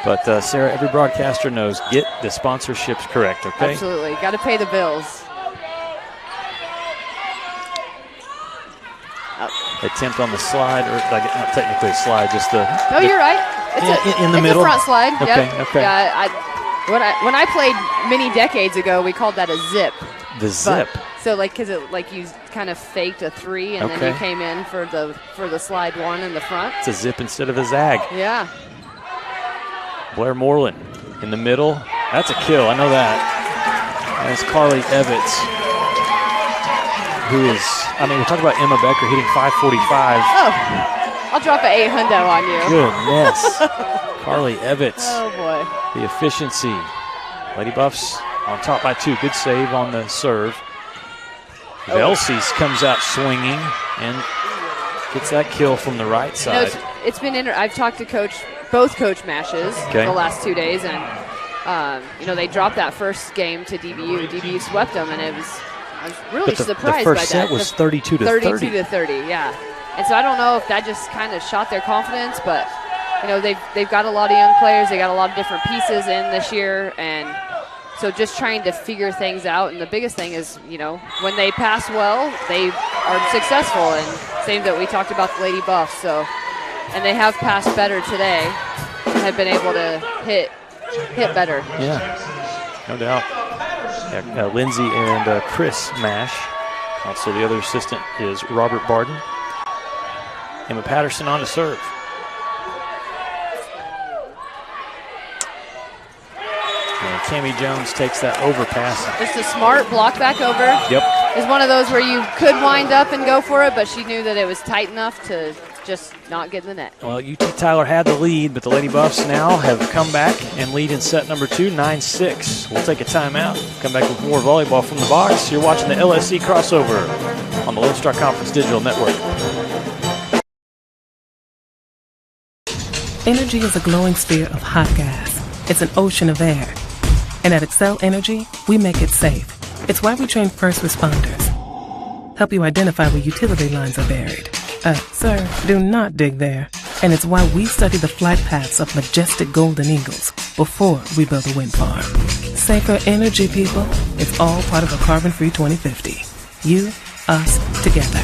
Speaker 1: But Sarah, every broadcaster knows, get the sponsorships correct, okay?
Speaker 2: Absolutely. Got to pay the bills.
Speaker 1: Attempt on the slide, or not technically a slide, just the.
Speaker 2: No, you're right. It's
Speaker 1: in the middle.
Speaker 2: It's a front slide.
Speaker 1: Okay,
Speaker 2: yep.
Speaker 1: okay.
Speaker 2: Yeah, when I played many decades ago, we called that a zip.
Speaker 1: The zip.
Speaker 2: So because you kind of faked a 3, and then you came in for the slide 1 in the front.
Speaker 1: It's a zip instead of a zag.
Speaker 2: Yeah.
Speaker 1: Blair Moreland in the middle. That's a kill. I know that. That's Carly Evans, who is. We're talking about Emma Becker hitting 545.
Speaker 2: Oh, I'll drop an 800 on you.
Speaker 1: Goodness. Carly Evans.
Speaker 2: Oh, boy.
Speaker 1: The efficiency. Lady Buffs on top by 2. Good save on the serve. Velces comes out swinging and gets that kill from the right side.
Speaker 2: It's been I've talked to both Coach Mashes the last 2 days, and they dropped that first game to DBU. DBU swept them, and I was really surprised by that.
Speaker 1: The first set was 32 to 30.
Speaker 2: 32 to 30, yeah. And so I don't know if that just kind of shot their confidence, but they've got a lot of young players. They got a lot of different pieces in this year, and so just trying to figure things out. And the biggest thing is, when they pass well, they are successful. And same that we talked about the Lady Buffs. So, and they have passed better today and have been able to hit better.
Speaker 1: Yeah, no doubt. Lindsay and Chris Mash. Also, the other assistant is Robert Barden. Emma Patterson on to serve. And Tammy Jones takes that overpass.
Speaker 2: Just a smart block back over.
Speaker 1: Yep.
Speaker 2: It's one of those where you could wind up and go for it, but she knew that it was tight enough to just not get in the net.
Speaker 1: Well, UT Tyler had the lead, but the Lady Buffs now have come back and lead in set number 2, 9-6. We'll take a timeout. Come back with more volleyball from the box. You're watching the LSC crossover on the Lone Star Conference Digital Network.
Speaker 11: Energy is a glowing sphere of hot gas. It's an ocean of air. And at Excel Energy, we make it safe. It's why we train first responders. Help you identify where utility lines are buried. Sir, do not dig there. And it's why we study the flight paths of majestic golden eagles before we build a wind farm. Safer energy, people. It's all part of a carbon-free 2050. You, us, together.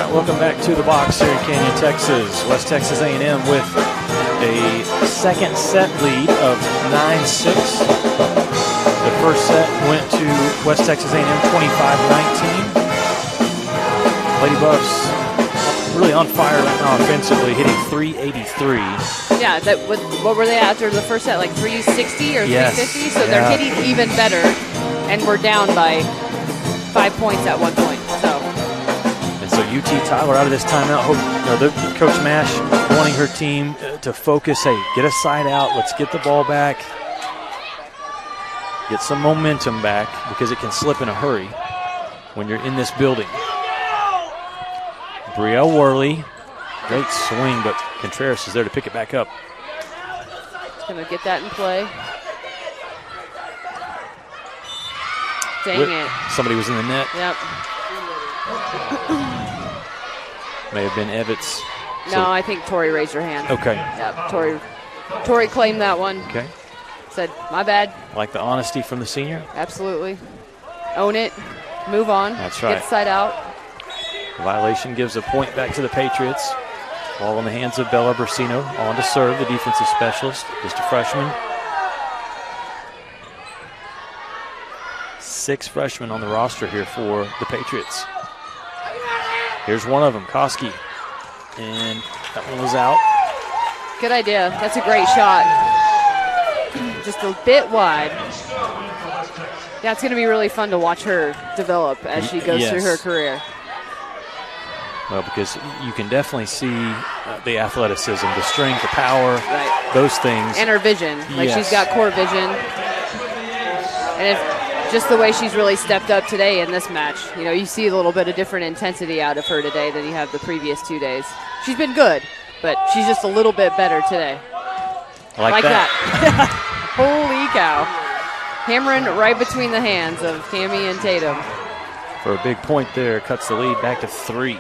Speaker 1: Welcome back to the box here in Canyon, Texas. West Texas A&M with a second set lead of 9-6. The first set went to West Texas A&M 25-19. Lady Buffs really on fire right now offensively, hitting 383.
Speaker 2: Yeah, what were they after the first set, like 360 or 350? So they're hitting even better, and we're down by 5 points at one point.
Speaker 1: So UT Tyler out of this timeout. Coach Mash wanting her team to focus. Hey, get a side out. Let's get the ball back. Get some momentum back because it can slip in a hurry when you're in this building. Brielle Worley, great swing, but Contreras is there to pick it back up.
Speaker 2: Going to get that in play. Dang it.
Speaker 1: Somebody was in the net.
Speaker 2: Yep.
Speaker 1: May have been Evans.
Speaker 2: No, I think Tori raised her hand.
Speaker 1: Okay.
Speaker 2: Yep, Tori claimed that one.
Speaker 1: Okay.
Speaker 2: Said, my bad.
Speaker 1: Like the honesty from the senior?
Speaker 2: Absolutely. Own it. Move on.
Speaker 1: That's right.
Speaker 2: Get side out.
Speaker 1: The violation gives a point back to the Patriots. Ball in the hands of Bella Bursino. On to serve, the defensive specialist. Just a freshman. 6 freshmen on the roster here for the Patriots. Here's one of them, Koski. And that one was out.
Speaker 2: Good idea. That's a great shot. Just a bit wide. Yeah, it's going to be really fun to watch her develop as she goes through her career.
Speaker 1: Well, because you can definitely see the athleticism, the strength, the power, those things.
Speaker 2: And her vision. Like, she's got core vision. And just the way she's really stepped up today in this match. You know, you see a little bit of different intensity out of her today than you have the previous 2 days. She's been good, but she's just a little bit better today.
Speaker 1: I like that.
Speaker 2: Holy cow. Hammering right between the hands of Tammy and Tatum.
Speaker 1: For a big point there, cuts the lead back to 3.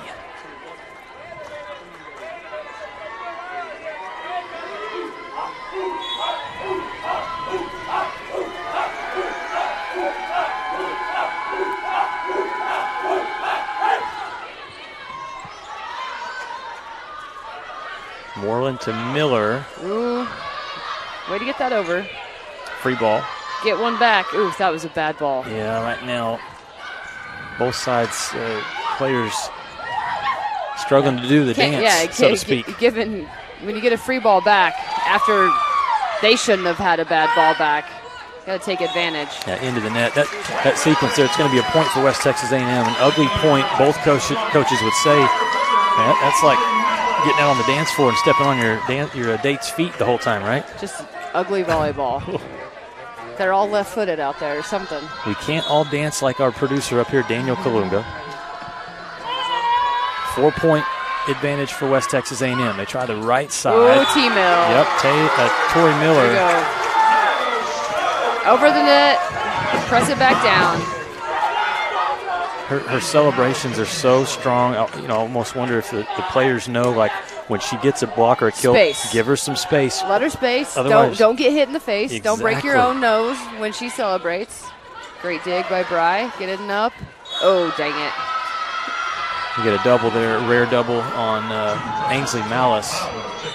Speaker 1: Moreland to Miller.
Speaker 2: Ooh, way to get that over.
Speaker 1: Free ball.
Speaker 2: Get one back. Ooh, that was a bad ball.
Speaker 1: Yeah, right now, both sides players struggling to do the dance, so to speak.
Speaker 2: Given when you get a free ball back after they shouldn't have had a bad ball back, got to take advantage.
Speaker 1: Yeah, into the net. That sequence there, it's going to be a point for West Texas A&M. An ugly point, both coaches would say. Man, that's like getting out on the dance floor and stepping on your date's feet the whole time, right?
Speaker 2: Just ugly volleyball. They're all left-footed out there or something.
Speaker 1: We can't all dance like our producer up here, Daniel Kalunga. 4-point advantage for West Texas A&M. They try the right side.
Speaker 2: Ooh, T-Mill.
Speaker 1: Yep, Tori Miller.
Speaker 2: There you go. Over the net, press it back down.
Speaker 1: Her celebrations are so strong. You know, I almost wonder if the players know, like, when she gets a block or a kill, give her some space.
Speaker 2: Let her space.
Speaker 1: Otherwise,
Speaker 2: don't get hit in the face.
Speaker 1: Exactly.
Speaker 2: Don't break your own nose when she celebrates. Great dig by Bry. Get it up. Oh, dang it.
Speaker 1: You get a double there, a rare double on Ainsley Malice.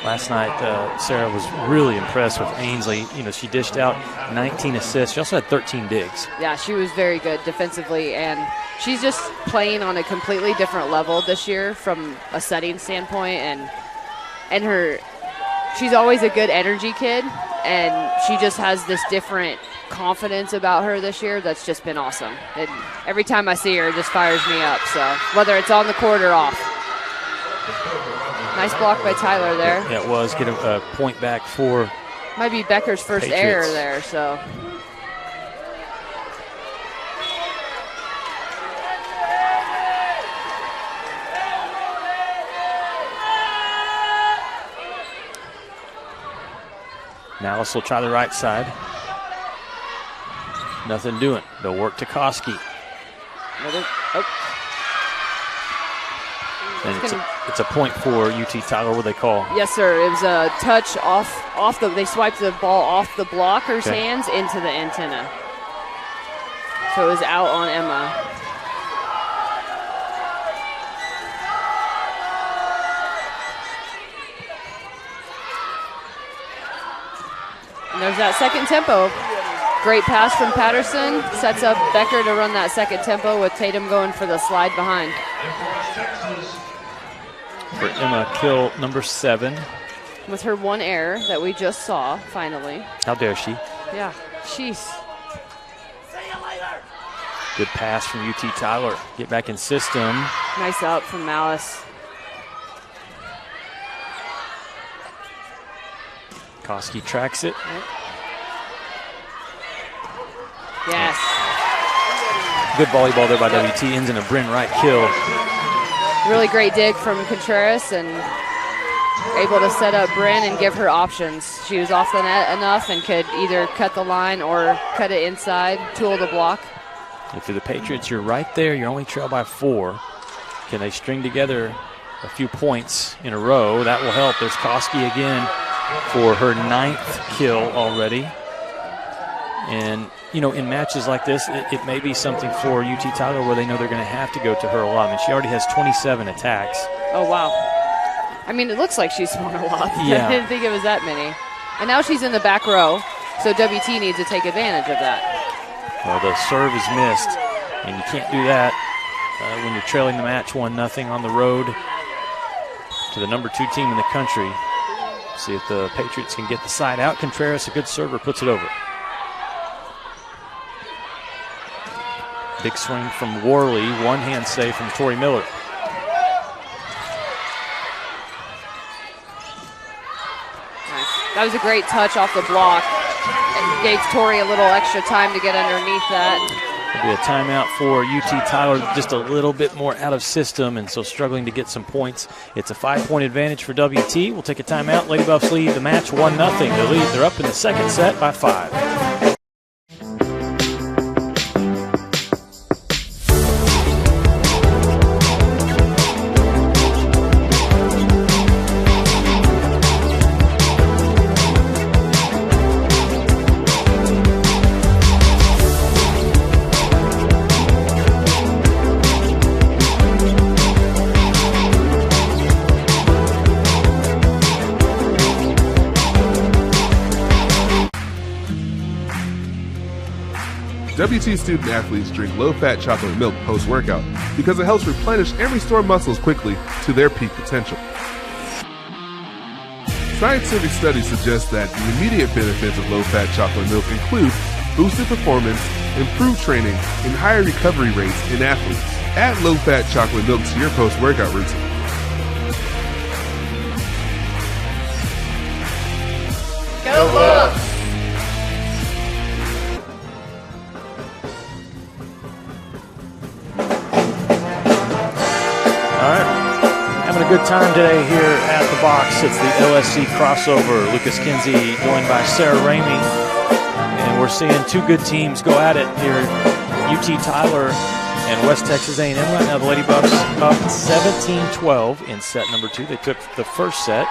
Speaker 1: Last night, Sarah was really impressed with Ainsley. You know, she dished out 19 assists. She also had 13 digs. Yeah,
Speaker 2: she was very good defensively, and she's just playing on a completely different level this year from a setting standpoint, and she's always a good energy kid, and she just has this different confidence about her this year that's just been awesome. And every time I see her, it just fires me up. So whether it's on the court or off. Nice block by Tyler there.
Speaker 1: Yeah, it was. Get a point back for
Speaker 2: might be Becker's first
Speaker 1: Patriots.
Speaker 2: error there. So.
Speaker 1: Malice will try the right side. Nothing doing. They'll work to Koski. And it's a point for UT Tyler. What do they call?
Speaker 2: Yes, sir. It was a touch off the. They swiped the ball off the blocker's hands into the antenna. So it was out on Emma. And there's that second tempo. Great pass from Patterson. Sets up Becker to run that second tempo with Tatum going for the slide behind.
Speaker 1: For Emma Kill, number 7.
Speaker 2: With her one error that we just saw, finally.
Speaker 1: How dare she?
Speaker 2: Yeah, she's.
Speaker 1: Good pass from UT Tyler. Get back in system.
Speaker 2: Nice up from Malice.
Speaker 1: Koski tracks it.
Speaker 2: Yes.
Speaker 1: Good volleyball there by WT. Ends in a Bryn Wright kill.
Speaker 2: Really great dig from Contreras and able to set up Bryn and give her options. She was off the net enough and could either cut the line or cut it inside, tool the block.
Speaker 1: If you're the Patriots, you're right there. You're only trailed by 4. Can they string together a few points in a row? That will help. There's Koski again for her 9th kill already. And, you know, in matches like this, it may be something for UT Tyler where they know they're going to have to go to her a lot. I mean, she already has 27 attacks.
Speaker 2: Oh, wow. I mean, it looks like she's swung a lot.
Speaker 1: Yeah.
Speaker 2: I didn't think it was that many. And now she's in the back row, so WT needs to take advantage of that.
Speaker 1: Well, the serve is missed, and you can't do that when you're trailing the match 1-0 on the road to the number 2 team in the country. See if the Patriots can get the side out. Contreras, a good server, puts it over. Big swing from Worley. One-hand save from Tori Miller.
Speaker 2: Nice. That was a great touch off the block. It gave Tori a little extra time to get underneath that.
Speaker 1: It'll be a timeout for UT Tyler, just a little bit more out of system, and so struggling to get some points. It's a 5-point advantage for WT. We'll take a timeout. Lady Buffs lead the match 1-0. They're up in the second set by 5.
Speaker 12: WT student athletes drink low-fat chocolate milk post-workout because it helps replenish and restore muscles quickly to their peak potential. Scientific studies suggest that the immediate benefits of low-fat chocolate milk include boosted performance, improved training, and higher recovery rates in athletes. Add low-fat chocolate milk to your post-workout routine.
Speaker 2: Go Buffs!
Speaker 1: Having a good time today here at the box. It's the LSC crossover. Lucas Kinsey joined by Sarah Ramey. And we're seeing 2 good teams go at it here. UT Tyler and West Texas A&M. Right now the Lady Buffs up 17-12 in set number 2. They took the first set.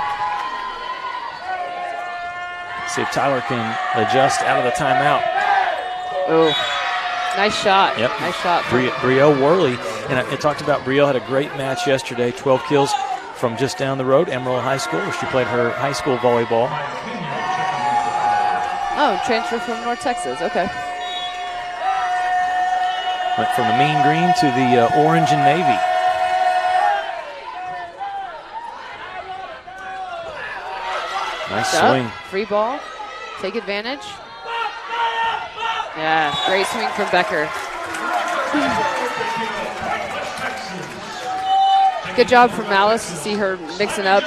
Speaker 1: See if Tyler can adjust out of the timeout.
Speaker 2: Oh, nice shot.
Speaker 1: Yep.
Speaker 2: Nice shot.
Speaker 1: Brielle Worley. And I talked about Brielle had a great match yesterday, 12 kills from just down the road, Amarillo High School, where she played her high school volleyball.
Speaker 2: Oh, transfer from North Texas. Okay.
Speaker 1: Went from the mean green to the orange and navy. Nice swing.
Speaker 2: Free ball. Take advantage. Yeah, great swing from Becker. Good job from Malice to see her mixing up.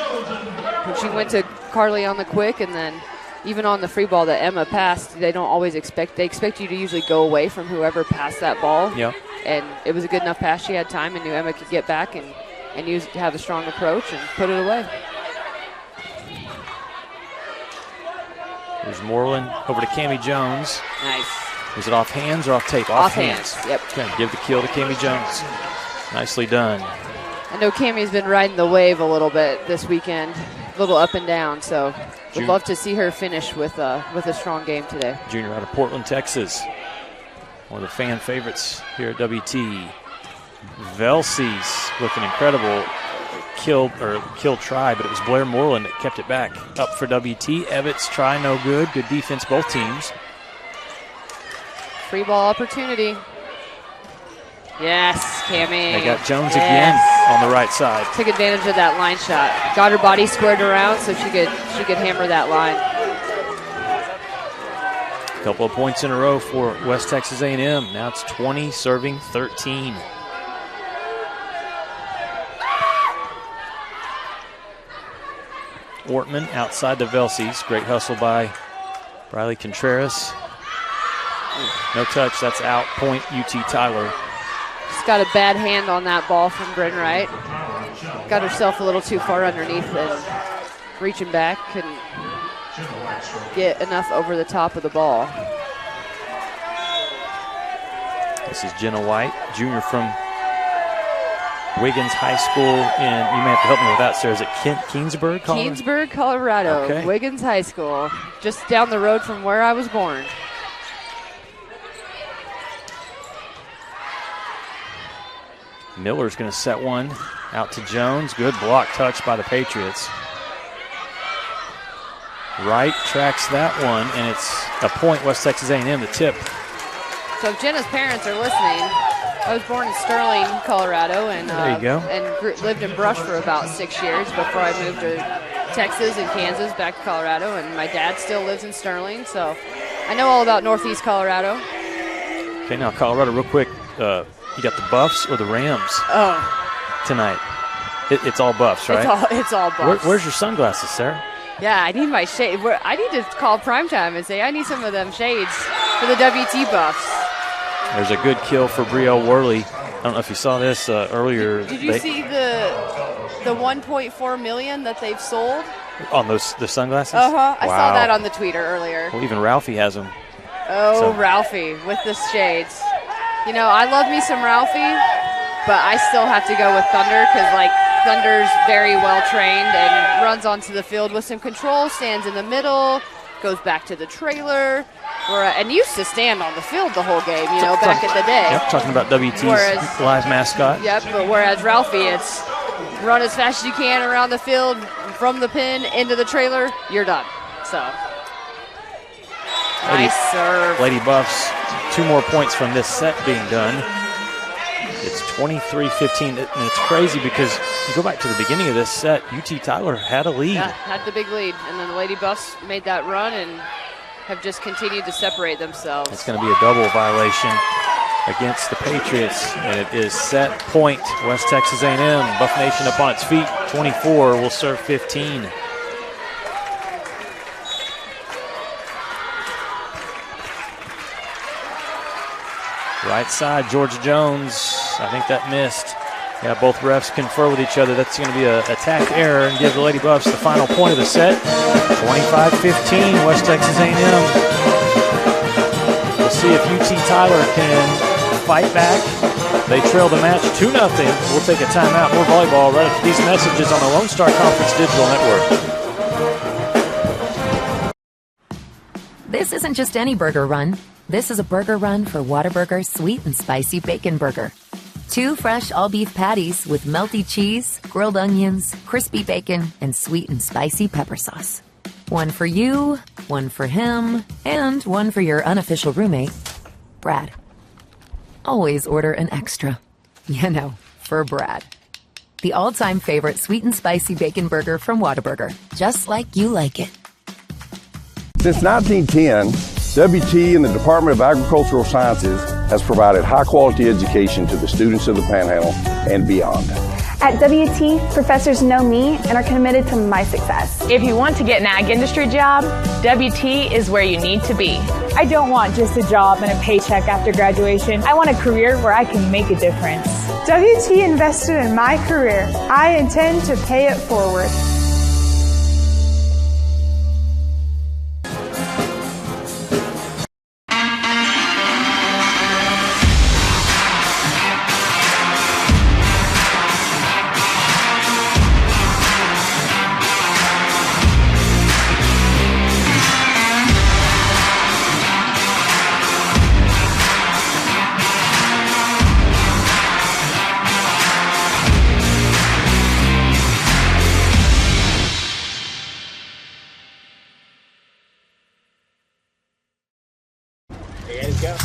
Speaker 2: She went to Carly on the quick, and then even on the free ball that Emma passed, they don't always expect you to usually go away from whoever passed that ball.
Speaker 1: Yep.
Speaker 2: And it was a good enough pass. She had time and knew Emma could get back and have a strong approach and put it away.
Speaker 1: There's Moreland over to Cammie Jones.
Speaker 2: Nice.
Speaker 1: Was it off hands or off tape?
Speaker 2: Off hands. Yep.
Speaker 1: Okay, give the kill to Cammie Jones. Nicely done.
Speaker 2: I know Cammie's been riding the wave a little bit this weekend, a little up and down, so we'd love to see her finish with a strong game today.
Speaker 1: Junior out of Portland, Texas. One of the fan favorites here at WT. Velsies with an incredible kill try, but it was Blair Moreland that kept it back. Up for WT. Evitts try no good. Good defense, both teams.
Speaker 2: Free ball opportunity. Yes, Cammie.
Speaker 1: They got Jones again on the right side.
Speaker 2: Took advantage of that line shot. Got her body squared around so she could hammer that line.
Speaker 1: A couple of points in a row for West Texas A&M. Now it's 20 serving 13. Ortman outside the Velsies. Great hustle by Briley Contreras. No touch, that's out. Point UT Tyler.
Speaker 2: Just got a bad hand on that ball from Bryn Wright. Got herself a little too far underneath and reaching back, couldn't get enough over the top of the ball.
Speaker 1: This is Jenna White, junior from Wiggins High School in, you may have to help me with that, Sarah. Is it Keensburg, Colorado?
Speaker 2: Keensburg, Colorado.
Speaker 1: Okay.
Speaker 2: Wiggins High School, just down the road from where I was born.
Speaker 1: Miller's going to set one out to Jones. Good block touch by the Patriots. Wright tracks that one, and it's a point, West Texas A&M, the tip.
Speaker 2: So if Jenna's parents are listening, I was born in Sterling, Colorado, and
Speaker 1: there you go.
Speaker 2: And lived in Brush for about 6 years before I moved to Texas and Kansas, back to Colorado, and my dad still lives in Sterling, so I know all about Northeast Colorado.
Speaker 1: Okay, now Colorado, real quick, you got the Buffs or the Rams tonight? It's all Buffs, right?
Speaker 2: It's all Buffs.
Speaker 1: Where's your sunglasses, Sarah?
Speaker 2: Yeah, I need my shade. I need to call Primetime and say I need some of them shades for the WT Buffs.
Speaker 1: There's a good kill for Brielle Worley. I don't know if you saw this earlier.
Speaker 2: Did you see the 1.4 million that they've sold?
Speaker 1: On the sunglasses?
Speaker 2: Uh-huh.
Speaker 1: Wow.
Speaker 2: I saw that on the tweeter earlier.
Speaker 1: Well, even Ralphie has them.
Speaker 2: Oh,
Speaker 1: So-
Speaker 2: Ralphie with the shades. You know, I love me some Ralphie, but I still have to go with Thunder because, like, Thunder's very well trained and runs onto the field with some control, stands in the middle, goes back to the trailer, and used to stand on the field the whole game, you know, back in the day.
Speaker 1: Yep, talking about WT's
Speaker 2: Whereas-
Speaker 1: live mascot.
Speaker 2: Yep, but whereas Ralphie, it's run as fast as you can around the field, from the pin into the trailer, you're done. So, nice serve.
Speaker 1: Lady Buffs, 2 more points from this set being done. It's 23-15, and it's crazy because you go back to the beginning of this set, UT Tyler had a lead.
Speaker 2: Yeah, had the big lead, and then the Lady Buffs made that run and have just continued to separate themselves.
Speaker 1: It's going to be a double violation against the Patriots, and it is set point, West Texas A&M. Buff Nation up on its feet, 24 will serve 15. Right side, Georgia Jones. I think that missed. Yeah, both refs confer with each other. That's going to be a attack error and give the Lady Buffs the final point of the set. 25-15, West Texas A&M. We'll see if UT Tyler can fight back. They trail the match 2-0. We'll take a timeout. More volleyball right after these messages on the Lone Star Conference Digital Network.
Speaker 3: This isn't just any burger run. This is a burger run for Whataburger's sweet and spicy bacon burger. 2 fresh all-beef patties with melty cheese, grilled onions, crispy bacon, and sweet and spicy pepper sauce. 1 for you, 1 for him, and 1 for your unofficial roommate, Brad. Always order an extra. You know, for Brad. The all-time favorite sweet and spicy bacon burger from Whataburger. Just like you like it.
Speaker 4: Since 1910, WT and the Department of Agricultural Sciences has provided high-quality education to the students of the Panhandle and beyond.
Speaker 5: At WT, professors know me and are committed to my success.
Speaker 6: If you want to get an ag industry job, WT is where you need to be.
Speaker 7: I don't want just a job and a paycheck after graduation. I want a career where I can make a difference.
Speaker 8: WT invested in my career. I intend to pay it forward.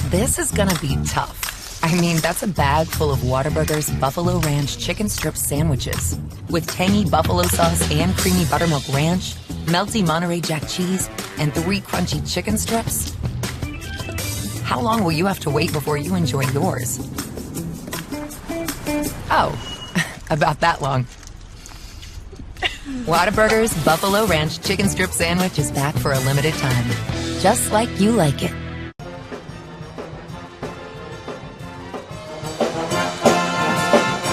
Speaker 3: This is gonna be tough. I mean, that's a bag full of Whataburger's Buffalo Ranch chicken strip sandwiches with tangy buffalo sauce and creamy buttermilk ranch, melty Monterey Jack cheese, and 3 crunchy chicken strips. How long will you have to wait before you enjoy yours? Oh, about that long. Whataburger's Buffalo Ranch chicken strip sandwich is back for a limited time. Just like you like it.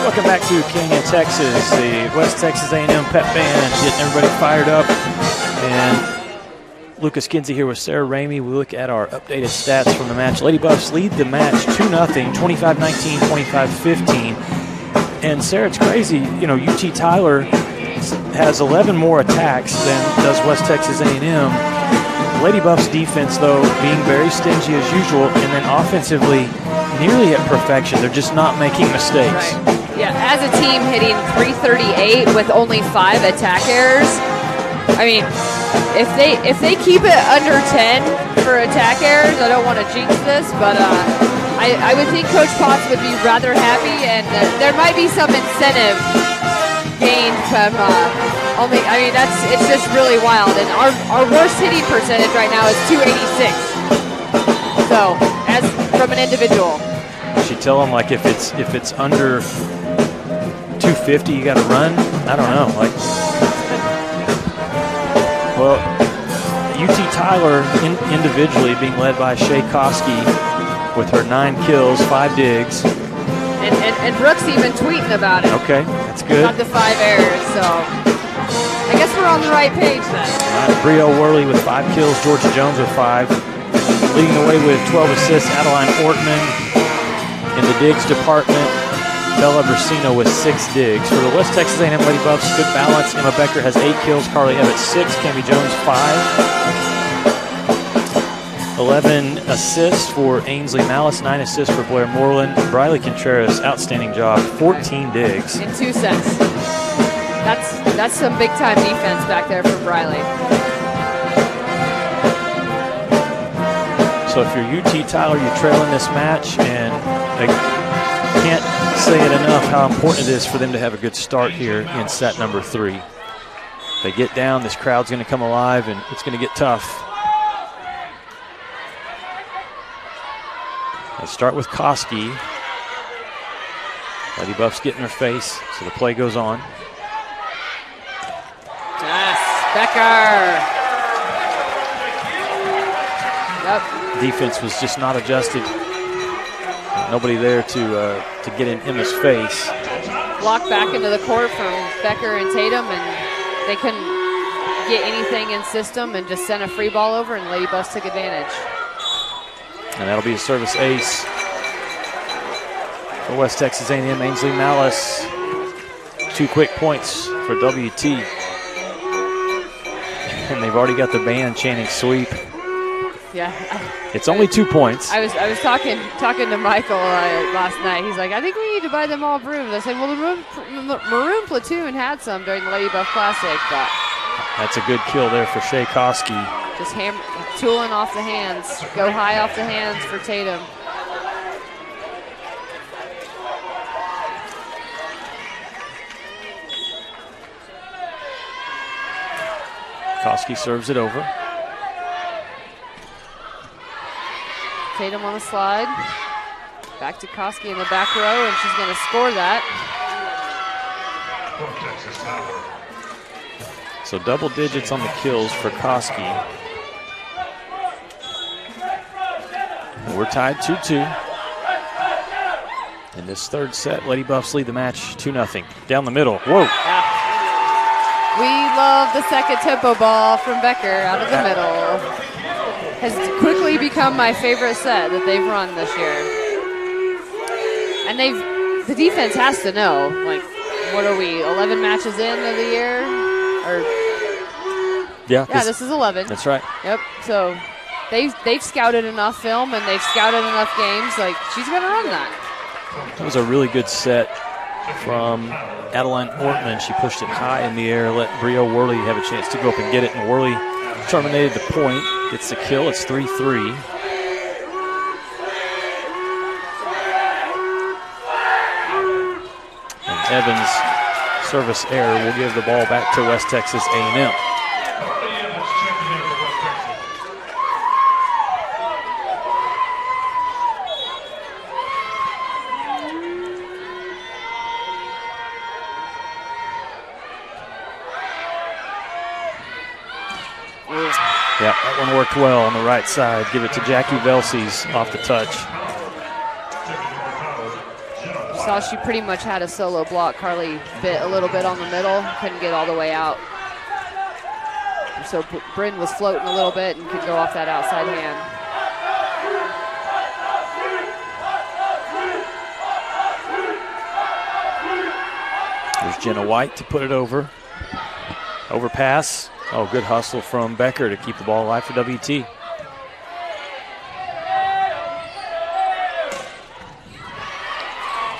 Speaker 1: Welcome back to Canyon, Texas. The West Texas A&M Pep Band getting everybody fired up. And Lucas Kinsey here with Sarah Ramey. We look at our updated stats from the match. Lady Buffs lead the match 2-0, 25-19, 25-15. And Sarah, it's crazy. You know, UT Tyler has 11 more attacks than does West Texas A&M. Lady Buffs defense, though, being very stingy as usual, and then offensively nearly at perfection. They're just not making mistakes.
Speaker 2: Right. Yeah, as a team hitting .338 with only 5 attack errors. I mean, if they keep it under 10 for attack errors, I don't want to jinx this, but I would think Coach Potts would be rather happy, and there might be some incentive gained from it's just really wild. And our worst hitting percentage right now is .286. So, as from an individual.
Speaker 1: She tell them, like, if it's under 250, you got to run. I don't know. Like, well, UT Tyler individually being led by Shay Koski with her 9 kills, 5 digs.
Speaker 2: And Brooks even tweeting about it.
Speaker 1: Okay, that's good.
Speaker 2: About the 5 errors, so I guess we're on the right page then.
Speaker 1: Brio Worley with 5 kills, Georgia Jones with 5. Leading the way with 12 assists, Adeline Ortman. In the digs department, Bella Brasino with 6 digs. For the West Texas A&M Lady Buffs, good balance. Emma Becker has 8 kills, Carly Evans 6, Cammie Jones 5. 11 assists for Ainsley Malice, 9 assists for Blair Moreland. Briley Contreras, outstanding job, 14 digs.
Speaker 2: In 2 sets. That's some big-time defense back there for Briley.
Speaker 1: So if you're UT Tyler, you're trailing this match, and I can't say it enough how important it is for them to have a good start here in set number 3. If they get down, this crowd's going to come alive, and it's going to get tough. Let's start with Koski. Lady Buffs get in her face, so the play goes on.
Speaker 2: Yes, Becker. Yep.
Speaker 1: Defense was just not adjusted. Nobody there to get in Emma's face.
Speaker 2: Blocked back into the court from Becker and Tatum, and they couldn't get anything in system and just sent a free ball over, and Lady Buffs took advantage.
Speaker 1: And that'll be a service ace for West Texas A&M. Ainsley Malice, 2 quick points for WT. And they've already got the band chanting sweep.
Speaker 2: Yeah.
Speaker 1: It's only 2 points.
Speaker 2: I was talking to Michael last night. He's like, I think we need to buy them all brooms. I said, well, the Maroon Platoon had some during the Lady Buff Classic, but
Speaker 1: that's a good kill there for Shay Koski.
Speaker 2: Just tooling off the hands. Go high off the hands for Tatum.
Speaker 1: Koski serves it over.
Speaker 2: Tatum on the slide. Back to Koski in the back row, and she's going to score that.
Speaker 1: So double digits on the kills for Koski. And we're tied 2-2. In this third set, Lady Buffs lead the match 2-0. Down the middle. Whoa.
Speaker 2: Yeah. We love the second tempo ball from Becker out of the middle. Has quickly become my favorite set that they've run this year. And the defense has to know, like, what are we, 11 matches in of the year? Or
Speaker 1: Yeah,
Speaker 2: this is 11.
Speaker 1: That's right.
Speaker 2: Yep. So they've scouted enough film and they've scouted enough games. Like, she's going to run that.
Speaker 1: That was a really good set from Adeline Ortman. She pushed it high in the air, let Brio Worley have a chance to go up and get it, and Worley terminated the point, gets the kill. It's 3-3. And Evans' service error will give the ball back to West Texas A&M. Yeah, that one worked well on the right side. Give it to Jackie Velsies off the touch.
Speaker 2: saw she pretty much had a solo block. Carly bit a little bit on the middle, couldn't get all the way out. So Bryn was floating a little bit and could go off that outside hand.
Speaker 1: There's Jenna White to put it over. Overpass. Oh, good hustle from Becker to keep the ball alive for WT.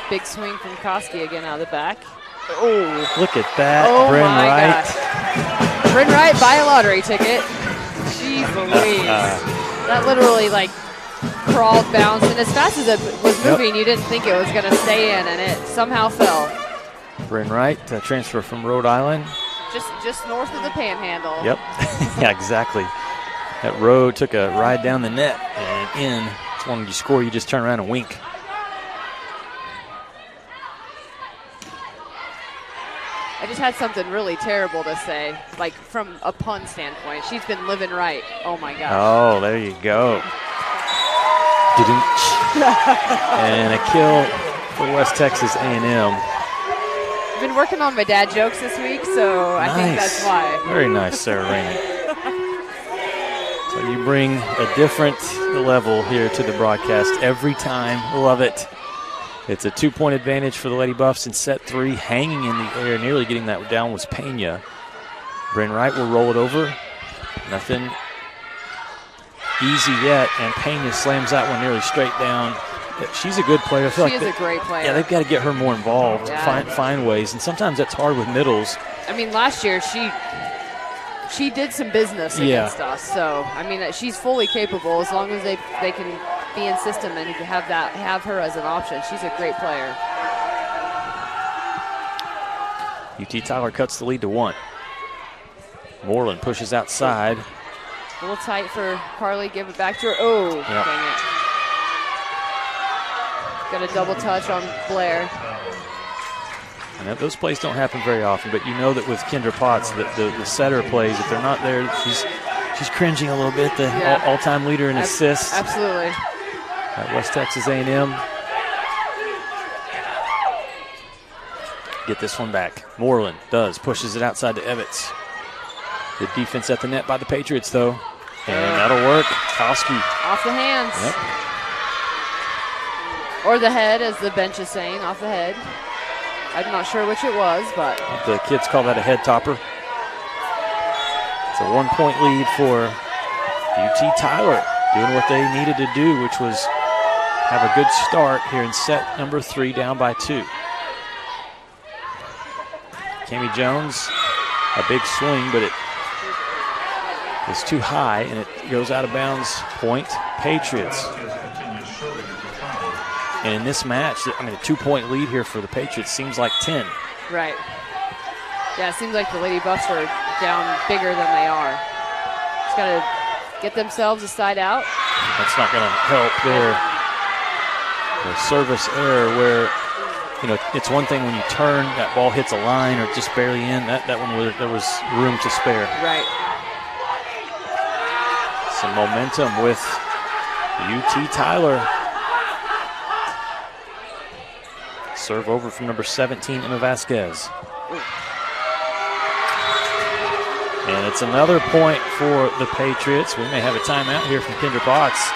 Speaker 2: Big swing from Koski again out of the back. Oh,
Speaker 1: look at that.
Speaker 2: Oh,
Speaker 1: Bryn
Speaker 2: my
Speaker 1: Wright.
Speaker 2: gosh. Bryn Wright, buy a lottery ticket. Jeez Louise. That literally, like, crawled, bounced, and as fast as it was moving, you didn't think it was going to stay in, and it somehow fell.
Speaker 1: Bryn Wright, transfer from Rhode Island.
Speaker 2: Just north of the Panhandle.
Speaker 1: Yep. Yeah, exactly. That road took a ride down the net and in. It's when you score, you just turn around and wink.
Speaker 2: I just had something really terrible to say, like from a pun standpoint. She's been living right. Oh, my gosh.
Speaker 1: Oh, there you go. And a kill for West Texas A&M.
Speaker 2: I've been working on my dad jokes this week, so I think that's why.
Speaker 1: Very nice, Sarah Raymond. So you bring a different level here to the broadcast every time. Love it. It's a 2-point advantage for the Lady Buffs in set 3. Hanging in the air, nearly getting that down was Pena. Bryn Wright will roll it over. Nothing easy yet, and Pena slams that one nearly straight down. She's a good player. I feel
Speaker 2: she is a great player.
Speaker 1: Yeah, they've got to get her more involved,
Speaker 2: Yeah.
Speaker 1: find ways, and sometimes that's hard with middles.
Speaker 2: I mean, last year she did some business against us. So, I mean, she's fully capable as long as they can be in system and have her as an option. She's a great player.
Speaker 1: UT Tyler cuts the lead to 1. Moreland pushes outside.
Speaker 2: A little tight for Carly. Give it back to her. Oh,
Speaker 1: Yep.
Speaker 2: dang it. Got a double touch on Blair.
Speaker 1: And those plays don't happen very often, but you know that with Kendra Potts, the setter plays, if they're not there, she's cringing a little bit, the all-time leader in assists.
Speaker 2: Absolutely.
Speaker 1: At West Texas A&M. Get this one back. Moreland pushes it outside to Evans. Good defense at the net by the Patriots, though. And that'll work. Koski.
Speaker 2: Off the hands.
Speaker 1: Yep.
Speaker 2: Or the head, as the bench is saying, off the head. I'm not sure which it was, but.
Speaker 1: The kids call that a head topper. It's a 1-point lead for UT Tyler, doing what they needed to do, which was have a good start here in set number 3, down by 2. Cami Jones, a big swing, but it is too high, and it goes out of bounds. Point Patriots. And in this match, I mean, a 2-point lead here for the Patriots seems like 10.
Speaker 2: Right. Yeah, it seems like the Lady Buffs are down bigger than they are. Just got to get themselves a side out.
Speaker 1: That's not going to help their service error where, you know, it's one thing when you turn, that ball hits a line or just barely in. That one, there was room to spare.
Speaker 2: Right.
Speaker 1: Some momentum with UT Tyler. Serve over from number 17, Emma Vasquez. And it's another point for the Patriots. We may have a timeout here from Kendra Potts.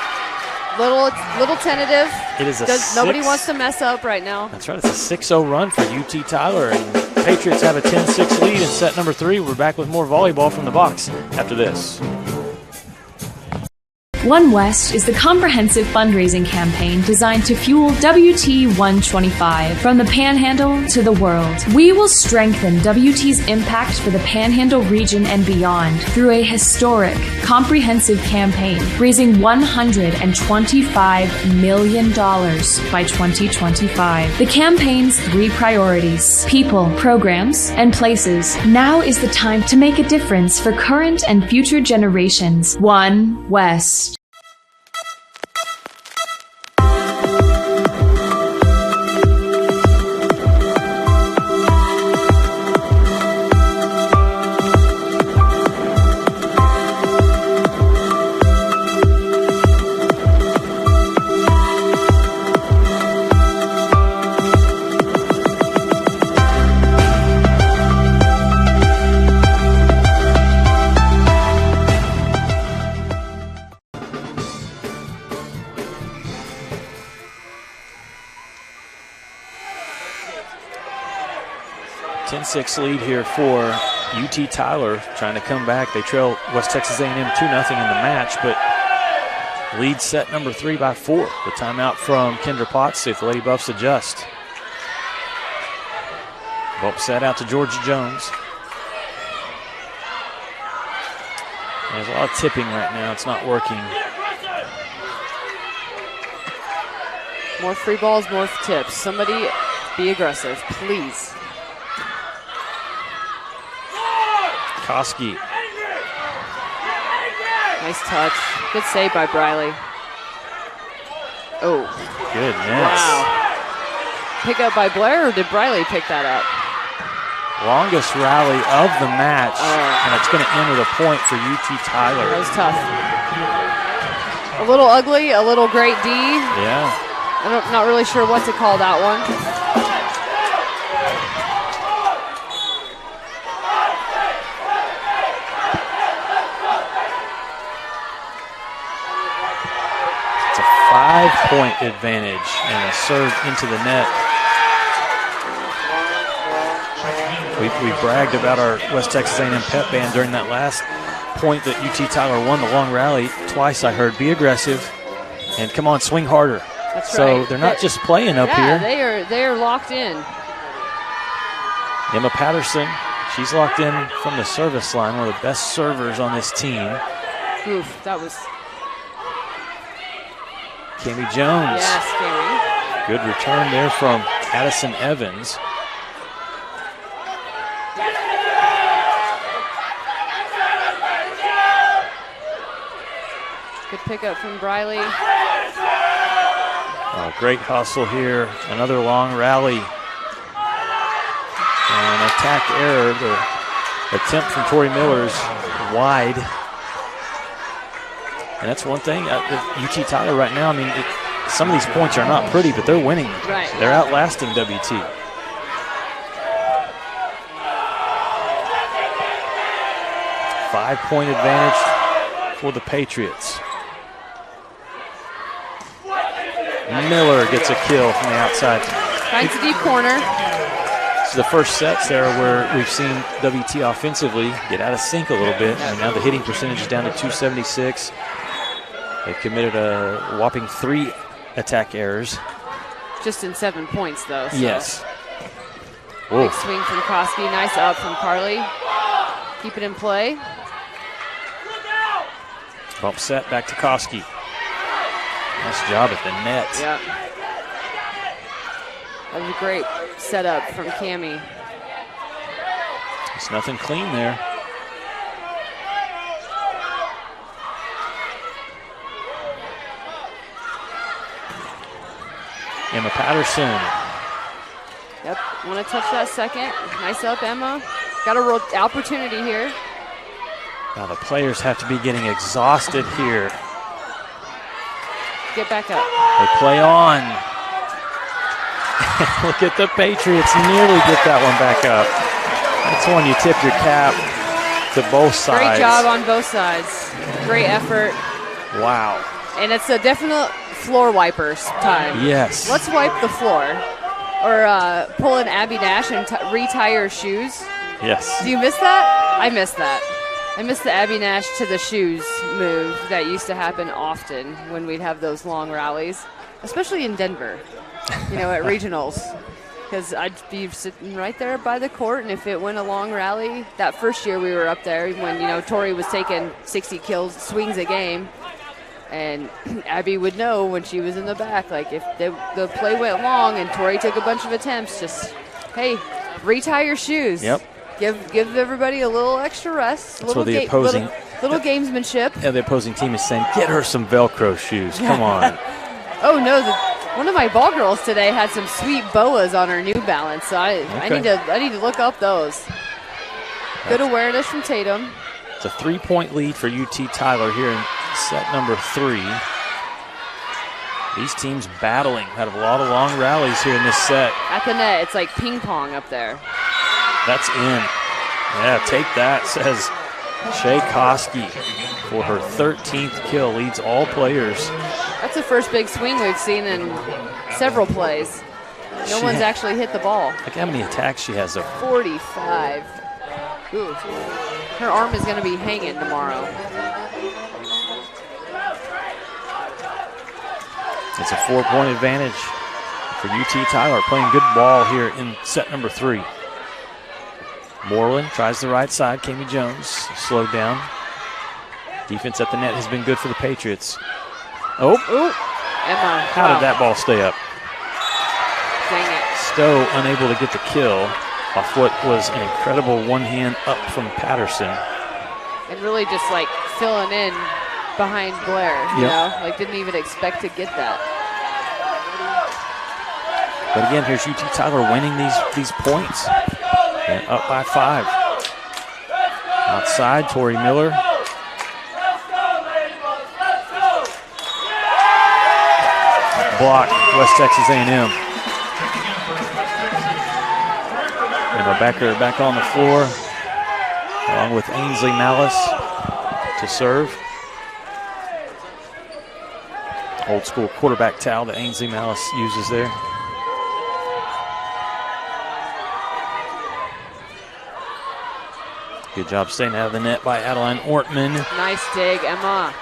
Speaker 2: Little tentative.
Speaker 1: It is
Speaker 2: nobody wants to mess up right now.
Speaker 1: That's right. It's a 6-0 run for UT Tyler. And the Patriots have a 10-6 lead in set number 3. We're back with more volleyball from the box after this.
Speaker 13: One West is the comprehensive fundraising campaign designed to fuel WT 125 from the Panhandle to the world. We will strengthen WT's impact for the Panhandle region and beyond through a historic, comprehensive campaign, raising $125 million by 2025. The campaign's 3 priorities: people, programs, and places. Now is the time to make a difference for current and future generations. One West.
Speaker 1: 7-6 lead here for UT Tyler, trying to come back. They trail West Texas A&M 2-0 in the match, but lead set number 3 by 4. The timeout from Kendra Potts if the Lady Buffs adjust. Bump set out to Georgia Jones. There's a lot of tipping right now. It's not working.
Speaker 2: More free balls, more tips. Somebody be aggressive, please.
Speaker 1: Koski.
Speaker 2: Nice touch. Good save by Briley. Oh.
Speaker 1: Good miss.
Speaker 2: Wow. Pick up by Blair, or did Briley pick that up?
Speaker 1: Longest rally of the match, and it's going to end with a point for UT Tyler.
Speaker 2: That was tough. A little ugly, a little great D.
Speaker 1: Yeah.
Speaker 2: I'm not really sure what to call that one.
Speaker 1: It's a 5-point advantage and a serve into the net. We bragged about our West Texas A&M pep band during that last point that UT Tyler won the long rally. Twice I heard, be aggressive and come on, swing harder.
Speaker 2: That's
Speaker 1: so
Speaker 2: right.
Speaker 1: They're not just playing up here.
Speaker 2: Yeah, they are locked in.
Speaker 1: Emma Patterson, she's locked in from the service line, one of the best servers on this team.
Speaker 2: Oof, that was...
Speaker 1: Cami Jones.
Speaker 2: Yes, Cami.
Speaker 1: Good return there from Addison Evans.
Speaker 2: Good pickup from Briley.
Speaker 1: Great hustle here. Another long rally. And attack error. The attempt from Tori Miller's wide. And that's one thing. UT Tyler right now, I mean, some of these points are not pretty, but they're winning.
Speaker 2: Right.
Speaker 1: They're outlasting WT. Five-point advantage for the Patriots. Miller gets a kill from the outside.
Speaker 2: Finds a deep corner.
Speaker 1: This is the first sets there where we've seen WT offensively get out of sync a little bit. And now the hitting percentage is down to 276. They committed a whopping 3 attack errors.
Speaker 2: Just in 7 points, though. So.
Speaker 1: Yes.
Speaker 2: Big swing from Koski. Nice up from Carly. Keep it in play.
Speaker 1: Bump set back to Koski. Nice job at the net.
Speaker 2: Yeah. That was a great setup from Cami.
Speaker 1: It's nothing clean there. Emma Patterson.
Speaker 2: Yep, want to touch that second. Nice up, Emma. Got a real opportunity here.
Speaker 1: Now the players have to be getting exhausted here.
Speaker 2: Get back up.
Speaker 1: They play on. Look at the Patriots nearly get that one back up. That's one you tip your cap to both sides.
Speaker 2: Great job on both sides. Great effort.
Speaker 1: Wow.
Speaker 2: And it's a definite floor wipers time.
Speaker 1: Yes.
Speaker 2: Let's wipe the floor. Or pull an Abby Nash and retie her shoes.
Speaker 1: Yes.
Speaker 2: Do you miss that? I miss that. I miss the Abby Nash to the shoes move that used to happen often when we'd have those long rallies, especially in Denver, at regionals. Because I'd be sitting right there by the court, and if it went a long rally, that first year we were up there when, Tori was taking 60 kills, swings a game, and Abby would know when she was in the back, like if the play went long and Tori took a bunch of attempts, just, hey, retie your shoes.
Speaker 1: Yep.
Speaker 2: Give everybody a little extra rest.
Speaker 1: That's what the opposing
Speaker 2: little gamesmanship.
Speaker 1: Yeah, the opposing team is saying, get her some Velcro shoes. Come on.
Speaker 2: Oh no, one of my ball girls today had some sweet boas on her New Balance, so I need to look up those. Good awareness from Tatum.
Speaker 1: It's a 3-point lead for UT Tyler here in set number 3. These teams battling. Had a lot of long rallies here in this set.
Speaker 2: At the net, it's like ping pong up there.
Speaker 1: That's in. Yeah, take that, says Shay Koski for her 13th kill. Leads all players.
Speaker 2: That's the first big swing we've seen in several plays. No one's actually hit the ball.
Speaker 1: Look how many attacks she has, though.
Speaker 2: 45. Ooh. Her arm is going to be hanging tomorrow.
Speaker 1: It's a 4-point advantage for UT Tyler, playing good ball here in set number 3. Moreland tries the right side. Kami Jones slowed down. Defense at the net has been good for the Patriots. Oh.
Speaker 2: Ooh. Emma.
Speaker 1: How did that ball stay up?
Speaker 2: Dang it.
Speaker 1: Stowe unable to get the kill off what was an incredible one-hand up from Patterson.
Speaker 2: And really just like filling in behind Blair, you know? Like didn't even expect to get that.
Speaker 1: But again, here's UT Tyler winning these points. And up by 5. Outside, Tori Miller. Block, West Texas A&M. Emma Becker back on the floor, along with Ainsley Malice to serve. Old school quarterback towel that Ainsley Malice uses there. Good job staying out of the net by Adeline Ortman.
Speaker 2: Nice dig, Emma.